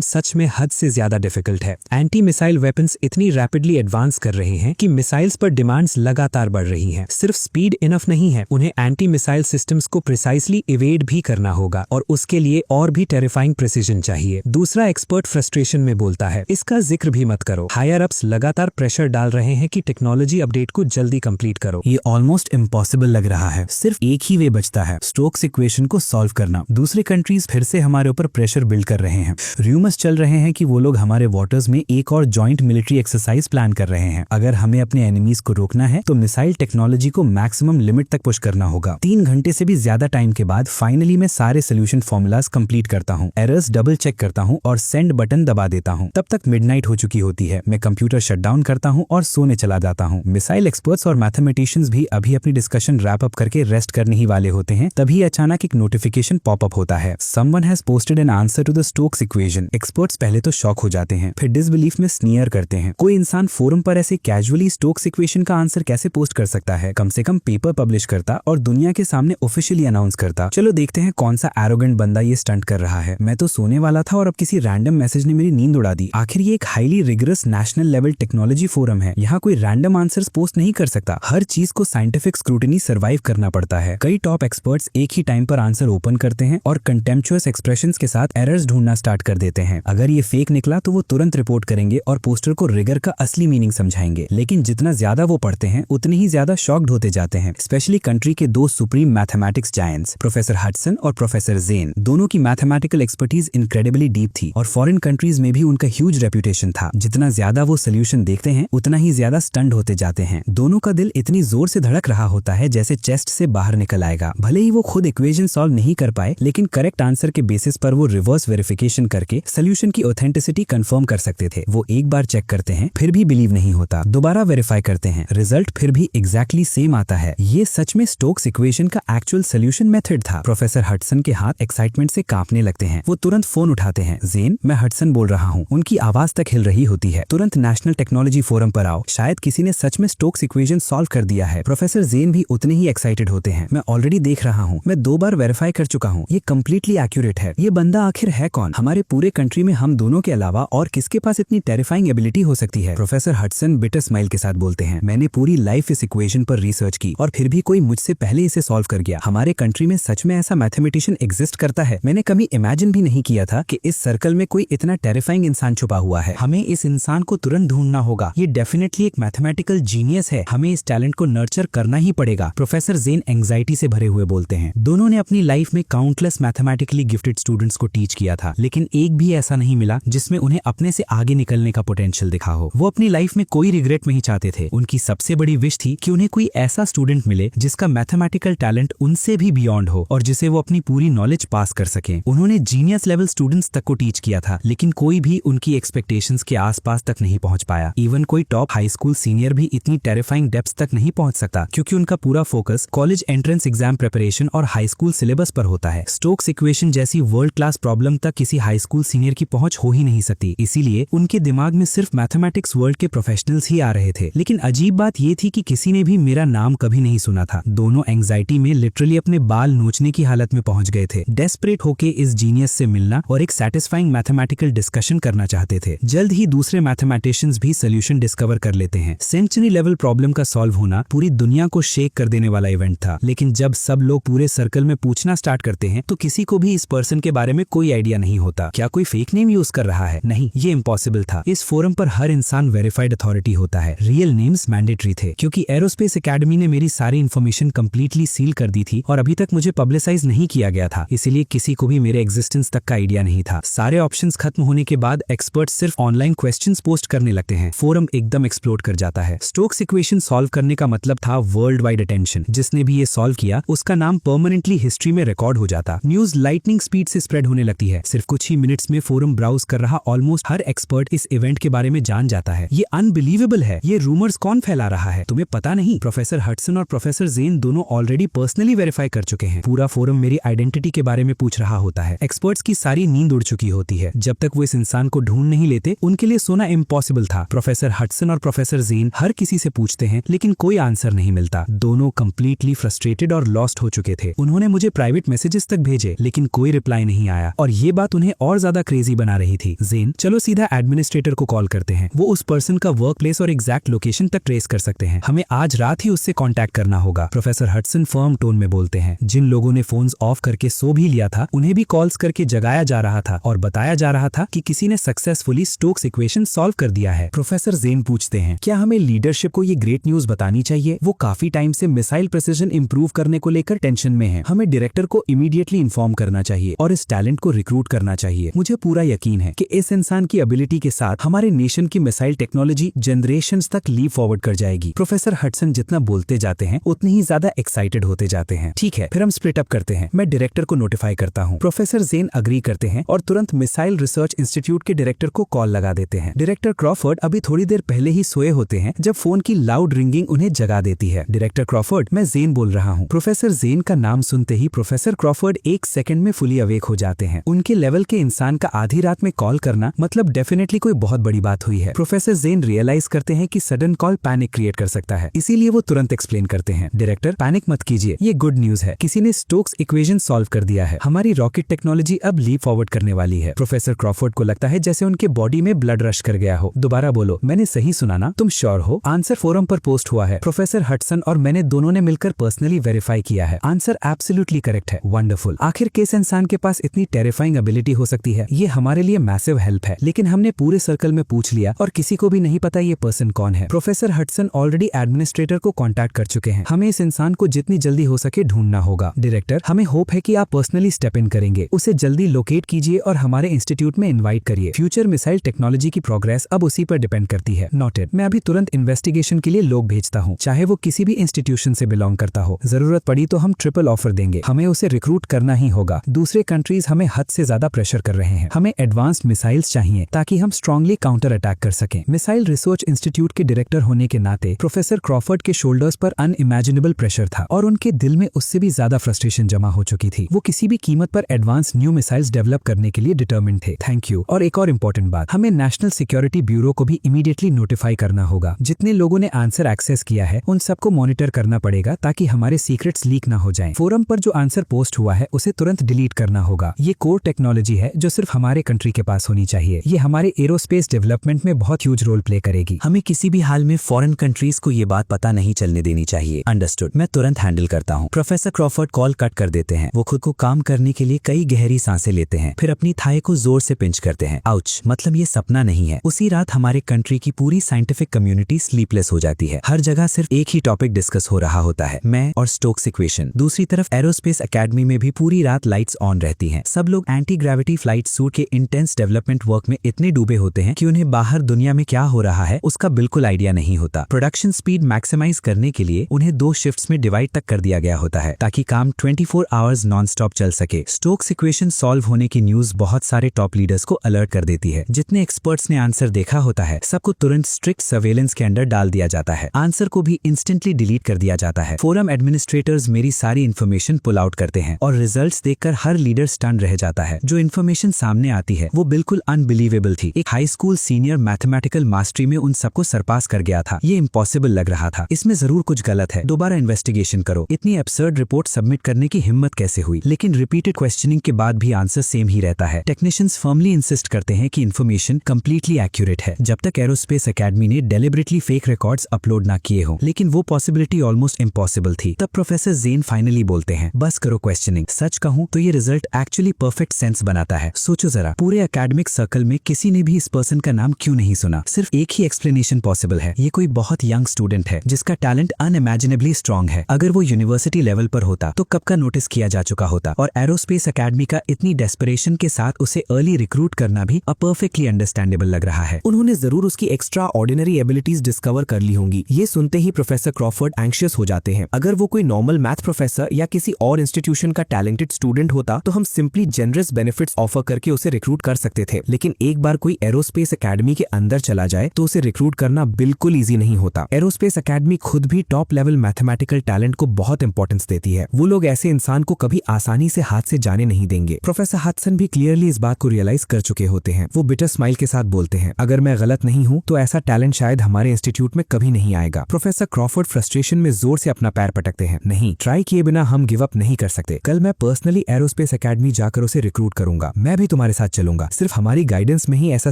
सच में हद से ज्यादा डिफिकल्ट है। एंटी मिसाइल वेपन्स इतनी रैपिडली एडवांस कर रहे हैं कि मिसाइल्स पर डिमांड्स लगातार बढ़ रही हैं। सिर्फ स्पीड इनफ नहीं है, उन्हें एंटी मिसाइल सिस्टम्स को प्रिसाइसली इवेड भी करना होगा और उसके लिए और भी टेरिफाइंग प्रिसीजन चाहिए। दूसरा एक्सपर्ट फ्रस्ट्रेशन में बोलता है, इसका जिक्र भी मत करो। हायर अप्स लगातार प्रेशर डाल रहे हैं कि टेक्नोलॉजी अपडेट को जल्दी कंप्लीट करो। ये ऑलमोस्ट इम्पॉसिबल लग रहा है। सिर्फ एक ही वे बचता है, स्टोक्स इक्वेशन को सॉल्व करना। दूसरे कंट्रीज फिर से हमारे ऊपर प्रेशर बिल्ड कर रहे हैं। रूमर्स चल रहे हैं कि वो लोग हमारे वाटर्स में एक और जॉइंट मिलिट्री एक्सरसाइज प्लान कर रहे हैं। अगर हमें अपने एनिमीज को रोकना है तो मिसाइल टेक्नोलॉजी को मैक्सिमम लिमिट तक पुश करना होगा। 3 घंटे से भी ज्यादा टाइम के बाद फाइनली मैं सारे सोल्यूशन फॉर्मूलाज कंप्लीट करता हूँ, एरर्स डबल चेक करता हूँ और सेंड बटन दबा देता हूँ। तब तक मिडनाइट हो चुकी होती है। मैं कंप्यूटर शट डाउन करता हूँ और सोने चला जाता हूँ। मिसाइल एक्सपर्ट्स और मैथमेटिशियंस भी अभी अपनी डिस्कशन रैप अप करके रेस्ट करने ही वाले होते हैं। तभी अचानक एक नोटिफिकेशन पॉप अप होता है, someone has posted an answer to the Stokes equation. Experts पहले तो शॉक हो जाते हैं, फिर डिसबिलीफ में स्नीयर करते हैं। कोई इंसान फोरम पर ऐसे कैजुअली स्टोक्स इक्वेशन का आंसर कैसे पोस्ट कर सकता है? कम से कम पेपर पब्लिश करता और दुनिया के सामने ऑफिशियली अनाउंस करता। चलो देखते हैं कौन सा एरोगेंट बंदा ये स्टंट कर रहा है। मैं तो सोने वाला था और अब किसी रैंडम मैसेज ने मेरी नींद उड़ा दी। आखिर ये एक highly rigorous national level technology forum है, यहाँ कोई रैंडम आंसर्स पोस्ट नहीं कर सकता। हर चीज को साइंटिफिक स्क्रूटिनी सर्वाइव करना पड़ता है। कई टॉप एक्सपर्ट्स एक ही टाइम पर आंसर ओपन करते हैं और कंटेम्पचुअस एक्सप्रेशंस के साथ एरर्स ढूंढना स्टार्ट कर देते हैं। अगर ये फेक निकला तो वो तुरंत रिपोर्ट करेंगे और पोस्टर को रिगर का असली मीनिंग समझाएंगे। लेकिन जितना ज्यादा वो पढ़ते हैं उतने ही ज्यादा शॉक्ड होते जाते हैं। स्पेशली कंट्री के 2 supreme mathematics giants professor Hudson और प्रोफेसर जेन, दोनों की मैथमेटिकल एक्सपर्टीज इनक्रेडिबली डीप थी और फॉरेन कंट्रीज में भी उनका ह्यूज रेप्यूटेशन था। जितना ज्यादा वो सोल्यूशन देखते हैं उतना ही ज्यादा स्टंड होते जाते हैं। दोनों का दिल इतनी जोर से धड़क रहा होता है जैसे चेस्ट से बाहर निकल आएगा। भले ही वो खुद इक्वेशन सॉल्व नहीं कर पाए, लेकिन करेक्ट आंसर के बेसिस पर वो रिवर्स वेरिफिकेशन करके सोल्यूशन की ऑथेंटिसिटी कंफर्म कर सकते थे। वो एक बार चेक करते हैं, फिर भी बिलीव नहीं होता, दोबारा वेरीफाई करते हैं, रिजल्ट फिर भी एग्जैक्टली सेम आता है। ये सच में स्टोक्स इक्वेशन का एक्चुअल सोल्यूशन मेथड था। प्रोफेसर हडसन के हाथ एक्साइटमेंट से कांपने लगते हैं। वो तुरंत फोन उठाते हैं। जेन, मैं हडसन बोल रहा हूँ। उनकी आवाज तक हिल रही होती है। तुरंत नेशनल टेक्नोलॉजी फोरम पर आओ, शायद किसी ने सच में स्टोक्स इक्वेशन सॉल्व कर दिया है। प्रोफेसर जेन भी उतने ही एक्साइटेड होते हैं। मैं ऑलरेडी देख रहा हूँ, मैं 2 बार वेरीफाई कर चुका हूँ, ये कम्प्लीटली एक्यूरेट है। ये बंदा आखिर है कौन? हमारे पूरे कंट्री में हम दोनों के अलावा और किसके पास इतनी टेरिफाइंग एबिलिटी हो सकती है? प्रोफेसर हडसन बिटर स्माइल के साथ बोलते हैं, मैंने पूरी लाइफ इस इक्वेशन पर रिसर्च की और फिर भी कोई मुझसे पहले इसे सॉल्व कर गया। हमारे कंट्री में सच में ऐसा मैथमेटिशियन एग्जिस्ट करता है। मैंने कभी इमेजिन भी नहीं किया था कि इस सर्कल में कोई इतना टेरिफाइंग इंसान छुपा हुआ है। हमें इस इंसान को तुरंत ढूंढना होगा। ये डेफिनेटली एक मैथमेटिकल जीनियस है। हमें इस टैलेंट को नर्चर करना ही पड़ेगा। प्रोफेसर जेन एंग्जाइटी से भरे हुए बोलते हैं। दोनों ने अपनी लाइफ में काउंटलेस मैथमेटिकली गिफ्टेड स्टूडेंट्स को टीच किया था, लेकिन एक भी ऐसा नहीं मिला जिसमें उन्हें अपने से आगे निकलने का पोटेंशियल दिखा हो। वो अपनी लाइफ में कोई रिग्रेट नहीं चाहते थे। उनकी सबसे बड़ी विश थी कि उन्हें कोई ऐसा स्टूडेंट मिले जिसका मैथमेटिकल टैलेंट उनसे भी बियॉन्ड हो और जिसे वो अपनी पूरी नॉलेज पास कर सके। उन्होंने जीनियस लेवल स्टूडेंट्स तक को टीच किया था, लेकिन कोई भी उनकी एक्सपेक्टेशंस के आसपास तक नहीं पहुंच पाया। इवन कोई टॉप हाई स्कूल सीनियर भी इतनी टेरिफाइंग डेप्थ्स तक नहीं पहुंच सकता, क्योंकि उनका पूरा focus college entrance exam preparation और हाई स्कूल सिलेबस पर होता है। स्टोक्स इक्वेशन जैसी वर्ल्ड क्लास प्रॉब्लम तक किसी हाई स्कूल सीनियर की पहुंच हो ही नहीं सकती। इसीलिए उनके दिमाग में सिर्फ मैथमेटिक्स वर्ल्ड के प्रोफेशनल्स ही आ रहे थे। लेकिन अजीब बात ये थी कि किसी ने भी मेरा नाम कभी नहीं सुना था। दोनों एंग्जाइटी में लिटरली अपने बाल नोचने की हालत में पहुंच गए थे। डेस्परेट होके इस जीनियस से मिलना और एक सैटिस्फाइंग मैथमेटिकल डिस्कशन करना चाहते थे। जल्द ही दूसरे मैथमेटिशियंस भी सोल्यूशन डिस्कवर कर लेते हैं। सेंचुरी लेवल प्रॉब्लम का सॉल्व होना पूरी दुनिया को शेक कर देने वाला इवेंट था। लेकिन जब सब लोग पूरे सर्कल में पूछना स्टार्ट करते हैं तो किसी को भी इस पर्सन के बारे में कोई आइडिया नहीं होता। क्या कोई फेक नेम यूज कर रहा है? नहीं, ये इम्पॉसिबल था। इस फोरम पर हर इंसान वेरीफाइड अथॉरिटी होता है। रियल नेम्स मैंडेटरी थे, क्योंकि एरोस्पेस एकेडमी ने मेरी सारी इन्फॉर्मेशन कंप्लीटली सील कर दी थी और अभी तक मुझे पब्लिसाइज नहीं किया गया था। इसीलिए किसी को भी मेरे एग्जिस्टेंस तक का आइडिया नहीं था। सारे ऑप्शंस खत्म होने के बाद एक्सपर्ट्स सिर्फ ऑनलाइन क्वेश्चंस पोस्ट करने लगते हैं। फोरम एकदम एक्सप्लोड कर जाता है। स्टोक्स इक्वेशन सॉल्व करने का मतलब था वर्ल्ड वाइड अटेंशन। जिसने भी ये सॉल्व किया उसका नाम परमानेंटली हिस्ट्री में रिकॉर्ड हो जाता। न्यूज लाइटनिंग स्पीड से स्प्रेड होने लगती है। सिर्फ कुछ ही मिनट्स में फोरम ब्राउज कर रहा ऑलमोस्ट हर एक्सपर्ट इस इवेंट के बारे में जान जाता है। ये अनबिलीवेबल है। ये रूमर्स कौन फैला रहा है? तुम्हें पता नहीं? प्रोफेसर हडसन और प्रोफेसर जेन दोनों ऑलरेडी पर्सनली वेरीफाई कर चुके हैं। पूरा फोरम मेरी आइडेंटिटी के बारे में पूछ रहा होता है। एक्सपर्ट्स की सारी नींद उड़ चुकी होती है। जब तक वो इस इंसान को ढूंढ नहीं लेते उनके लिए सोना इम्पॉसिबल था। प्रोफेसर हडसन और प्रोफेसर जेन हर किसी से पूछते हैं, लेकिन कोई आंसर नहीं मिलता। दोनों कंप्लीटली फ्रस्ट्रेटेड और लॉस्ट हो चुके थे। उन्होंने मुझे मुझे प्राइवेट मैसेजेस तक भेजे, लेकिन कोई रिप्लाई नहीं आया और ये बात उन्हें और ज्यादा क्रेजी बना रही थी। जेन, चलो सीधा एडमिनिस्ट्रेटर को कॉल करते हैं, वो उस पर्सन का वर्क प्लेस और एग्जैक्ट लोकेशन तक ट्रेस कर सकते हैं। हमें आज रात ही उससे कांटेक्ट करना होगा। प्रोफेसर हडसन फर्म टोन में बोलते हैं। जिन लोगों ने फोन्स ऑफ करके सो भी लिया था, उन्हें भी कॉल्स करके जगाया जा रहा था और बताया जा रहा था कि किसी ने सक्सेसफुली स्टोक्स इक्वेशन सॉल्व कर दिया है। प्रोफेसर जेन पूछते हैं, क्या हमें लीडरशिप को ये ग्रेट न्यूज बतानी चाहिए? वो काफी टाइम से मिसाइल प्रिसिजन इंप्रूव करने को लेकर टेंशन में है। हमें डायरेक्टर को इमीडिएटली इन्फॉर्म करना चाहिए और इस टैलेंट को रिक्रूट करना चाहिए। मुझे पूरा यकीन है कि इस इंसान की एबिलिटी के साथ हमारे नेशन की मिसाइल टेक्नोलॉजी जनरेशंस तक लीप फॉरवर्ड कर जाएगी। प्रोफेसर हडसन जितना बोलते जाते हैं उतनी ही ज्यादा एक्साइटेड होते जाते हैं। ठीक है, फिर हम स्प्लिट अप करते हैं। मैं डायरेक्टर को नोटिफाई करता हूँ। प्रोफेसर जेन अग्री करते हैं और तुरंत मिसाइल रिसर्च इंस्टीट्यूट के डायरेक्टर को कॉल लगा देते हैं। डायरेक्टर क्रॉफर्ड अभी थोड़ी देर पहले ही सोए होते हैं जब फोन की लाउड रिंगिंग उन्हें जगा देती है। डायरेक्टर क्रॉफर्ड, मैं जेन बोल रहा हूँ। प्रोफेसर जेन का नाम सुनते ही प्रोफेसर क्रॉफर्ड एक सेकंड में फुली अवेक हो जाते हैं। उनके लेवल के इंसान का आधी रात में कॉल करना मतलब डेफिनेटली कोई बहुत बड़ी बात हुई है। प्रोफेसर जेन रियलाइज करते हैं कि सडन कॉल पैनिक क्रिएट कर सकता है, इसीलिए वो तुरंत एक्सप्लेन करते हैं, डायरेक्टर पैनिक मत कीजिए, ये गुड न्यूज है, किसी ने स्टोक्स इक्वेशन सॉल्व कर दिया है। हमारी रॉकेट टेक्नोलॉजी अब लीप फॉरवर्ड करने वाली है। प्रोफेसर क्रॉफर्ड को लगता है जैसे उनके बॉडी में ब्लड रश कर गया हो। दोबारा बोलो, मैंने सही सुना ना? तुम श्योर हो? आंसर फोरम पर पोस्ट हुआ है। प्रोफेसर हडसन और मैंने दोनों ने मिलकर पर्सनली वेरीफाई किया है। आंसर एब्सोल्युटली करेक्ट है। वंडरफुल। आखिर किस इंसान के पास इतनी टेरिफाइंग एबिलिटी हो सकती है? ये हमारे लिए मैसिव हेल्प है, लेकिन हमने पूरे सर्कल में पूछ लिया और किसी को भी नहीं पता ये पर्सन कौन है। प्रोफेसर हडसन ऑलरेडी एडमिनिस्ट्रेटर को कांटेक्ट कर चुके हैं। हमें इस इंसान को जितनी जल्दी हो सके ढूंढना होगा। डायरेक्टर, हमें होप है कि आप पर्सनली स्टेप इन करेंगे। उसे जल्दी लोकेट कीजिए और हमारे इंस्टीट्यूट में इनवाइट करिए। फ्यूचर मिसाइल टेक्नोलॉजी की प्रोग्रेस अब उसी पर डिपेंड करती है। नोटेड। मैं अभी तुरंत इन्वेस्टिगेशन के लिए लोग भेजता हूँ, चाहे वो किसी भी इंस्टीट्यूशन से बिलोंग करता हो। जरूरत पड़ी तो हम ट्रिपल ऑफर देंगे। हमें उसे रिक्रूट करना ही होगा। दूसरे कंट्रीज हमें हद से ज्यादा प्रेशर कर रहे हैं। हमें एडवांस्ड मिसाइल्स चाहिए ताकि हम स्ट्रांगली काउंटर अटैक कर सकें। मिसाइल रिसर्च इंस्टीट्यूट के डायरेक्टर होने के नाते प्रोफेसर क्रॉफर्ड के शोल्डर्स पर अनइमेजिनेबल प्रेशर था और उनके दिल में उससे भी ज्यादा फ्रस्ट्रेशन जमा हो चुकी थी। वो किसी भी कीमत पर एडवांस न्यू मिसाइल्स डेवलप करने के लिए डिटर्मिन्ड थे। Thank you. और एक और इम्पोर्टेंट बात, हमें नेशनल सिक्योरिटी ब्यूरो को भी इमीडिएटली नोटिफाई करना होगा। जितने लोगों ने आंसर एक्सेस किया है उन सबको मॉनिटर करना पड़ेगा ताकि हमारे सीक्रेट्स लीक ना हो जाएं। फोरम पर जो आंसर पोस्ट हुआ है उसे तुरंत डिलीट करना होगा। ये कोर टेक्नोलॉजी है जो सिर्फ हमारे कंट्री के पास होनी चाहिए। ये हमारे एरोस्पेस डेवलपमेंट में बहुत ह्यूज रोल प्ले करेगी। हमें किसी भी हाल में फॉरेन कंट्रीज को ये बात पता नहीं चलने देनी चाहिए। अंडरस्टूड। मैं तुरंत हैंडल करता हूँ। प्रोफेसर क्रॉफर्ड कॉल कट कर देते हैं। वो खुद को काम करने के लिए कई गहरी सांसें लेते हैं, फिर अपनी थाई को जोर से पिंच करते हैं। आउच, मतलब ये सपना नहीं है। उसी रात हमारे कंट्री की पूरी साइंटिफिक कम्युनिटी स्लीपलेस हो जाती है। हर जगह सिर्फ एक ही टॉपिक डिस्कस हो रहा होता है, मैं और स्टोक्स इक्वेशन। दूसरी तरफ एरोस्पेस एकेडमी में भी पूरी रात लाइट्स ऑन रहती हैं। सब लोग एंटी ग्रेविटी फ्लाइट सूट के इंटेंस डेवलपमेंट वर्क में इतने डूबे होते हैं कि उन्हें बाहर दुनिया में क्या हो रहा है उसका बिल्कुल आइडिया नहीं होता। प्रोडक्शन स्पीड मैक्सिमाइज करने के लिए उन्हें 2 शिफ्ट्स में डिवाइड तक कर दिया गया होता है ताकि काम 24 आवर्स नॉन स्टॉप चल सके। स्टोक्स इक्वेशन सॉल्व होने की न्यूज बहुत सारे टॉप लीडर्स को अलर्ट कर देती है। जितने एक्सपर्ट्स ने आंसर देखा होता है सबको तुरंत स्ट्रिक्ट सर्वेलेंस के अंडर डाल दिया जाता है। आंसर को भी इंस्टेंटली डिलीट कर दिया जाता है। फोरम एडमिनिस्ट्रेटर्स मेरी सारी इन्फॉर्मेशन पुल आउट करते हैं और रिजल्ट्स देखकर हर लीडर स्टन रह जाता है। जो इन्फॉर्मेशन सामने आती है वो बिल्कुल अनबिलीवेबल थी। एक high school senior mathematical mastery में उन सबको सरपास कर गया था। ये इम्पॉसिबल लग रहा था। इसमें जरूर कुछ गलत है, दोबारा इन्वेस्टिगेशन करो। इतनी एब्सर्ड रिपोर्ट सबमिट करने की हिम्मत कैसे हुई? लेकिन रिपीटेड क्वेश्चनिंग के बाद भी आंसर सेम ही रहता है। टेक्नीशियंस फर्मली इंसिस्ट करते हैं कि इन्फॉर्मेशन कंप्लीटली एक्यूरेट है जब तक एरोस्पेस एकेडमी ने डेलिबरेटली फेक रिकॉर्ड्स अपलोड ना किए हो। लेकिन वो पॉसिबिलिटी ऑलमोस्ट इम्पॉसिबल थी। तब प्रोफेसर जेन फाइनली बोलते हैं, बस करो क्वेश्चनिंग। सच कहूं तो ये रिजल्ट एक्चुअली परफेक्ट सेंस बनाता है। सोचो जरा, पूरे एकेडमिक सर्कल में किसी ने भी इस पर्सन का नाम क्यों नहीं सुना? सिर्फ एक ही एक्सप्लेनेशन पॉसिबल है, ये कोई बहुत यंग स्टूडेंट है जिसका टैलेंट अनइमेजिनेबली स्ट्रॉन्ग है। अगर वो यूनिवर्सिटी लेवल पर होता तो कब का नोटिस किया जा चुका होता। और एरोस्पेस एकेडमी का इतनी डेस्परेशन के साथ उसे अर्ली रिक्रूट करना भी परफेक्टली अंडरस्टैंडेबल लग रहा है। उन्होंने जरूर उसकी एक्स्ट्रा ऑर्डिनरी एबिलिटीज डिस्कवर कर ली होंगी। ये सुनते ही प्रोफेसर क्रॉफर्ड एंशियस हो जाते हैं। अगर वो कोई नॉर्मल मैथ प्रोफेसर या किसी और इंस्टीट्यूशन का टैलेंटेड स्टूडेंट होता तो हम सिंपली जनरस बेनिफिट्स ऑफर करके उसे रिक्रूट कर सकते थे। लेकिन एक बार कोई एरोस्पेस एकेडमी के अंदर चला जाए तो उसे रिक्रूट करना बिल्कुल ईजी नहीं होता। एरोस्पेस एकेडमी खुद भी टॉप लेवल मैथमेटिकल टैलेंट को बहुत इंपॉर्टेंस देती है। वो लोग ऐसे इंसान को कभी आसानी से हाथ से जाने नहीं देंगे। प्रोफेसर हडसन भी क्लियरली इस बात को रियलाइज कर चुके होते हैं। वो बिटर स्माइल के साथ बोलते हैं, अगर मैं गलत नहीं हूं तो ऐसा टैलेंट शायद हमारे इंस्टीट्यूट में कभी नहीं आएगा। प्रोफेसर क्रॉफर्ड फ्रस्ट्रेशन में जोर से अपना पैर पटकते हैं। नहीं, ट्राई किए बिना हम गिव अप अप नहीं कर सकते। कल मैं पर्सनली एरोस्पेस एकेडमी जाकर उसे रिक्रूट करूंगा। मैं भी तुम्हारे साथ चलूंगा। सिर्फ हमारी गाइडेंस में ही ऐसा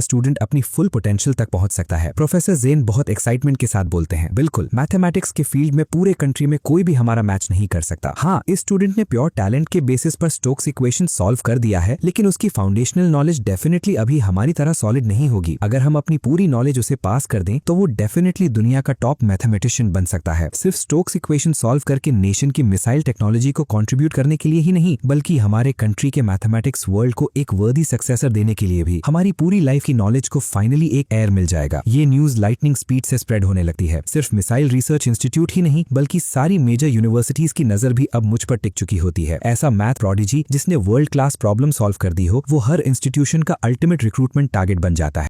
स्टूडेंट अपनी फुल पोटेंशियल तक पहुंच सकता है। प्रोफेसर जेन बहुत एक्साइटमेंट के साथ बोलते हैं। बिल्कुल, मैथमेटिक्स के फील्ड में पूरे कंट्री में कोई भी हमारा मैच नहीं कर सकता। हाँ, इस स्टूडेंट ने प्योर टैलेंट के बेसिस पर स्टोक्स इक्वेशन सॉल्व कर दिया है, लेकिन उसकी फाउंडेशनल नॉलेज डेफिनेटली अभी हमारी तरह सॉलिड नहीं होगी। अगर हम अपनी पूरी नॉलेज उसे पास कर दें तो वो डेफिनेटली दुनिया का टॉप मैथमेटिशियन बन सकता है। सिर्फ स्टोक्स इक्वेशन सॉल्व करके नेशन की मिसाइल टेक्नोलॉजी को कंट्रीब्यूट करने के लिए ही नहीं, बल्कि हमारे कंट्री के मैथमेटिक्स वर्ल्ड को एक वर्दी सक्सेसर देने के लिए भी। हमारी पूरी लाइफ की नॉलेज को फाइनली एक एयर मिल जाएगा। ये न्यूज लाइटनिंग स्पीड से स्प्रेड होने लगती है। सिर्फ मिसाइल रिसर्च इंस्टीट्यूट ही नहीं, बल्कि सारी मेजर यूनिवर्सिटीज की नजर भी अब मुझ पर टिक चुकी होती है। ऐसा मैथ प्रोडिजी जिसने वर्ल्ड क्लास प्रॉब्लम सॉल्व कर दी हो, वो हर इंस्टीट्यूशन का अल्टीमेट रिक्रूटमेंट टारगेट बन जाता है।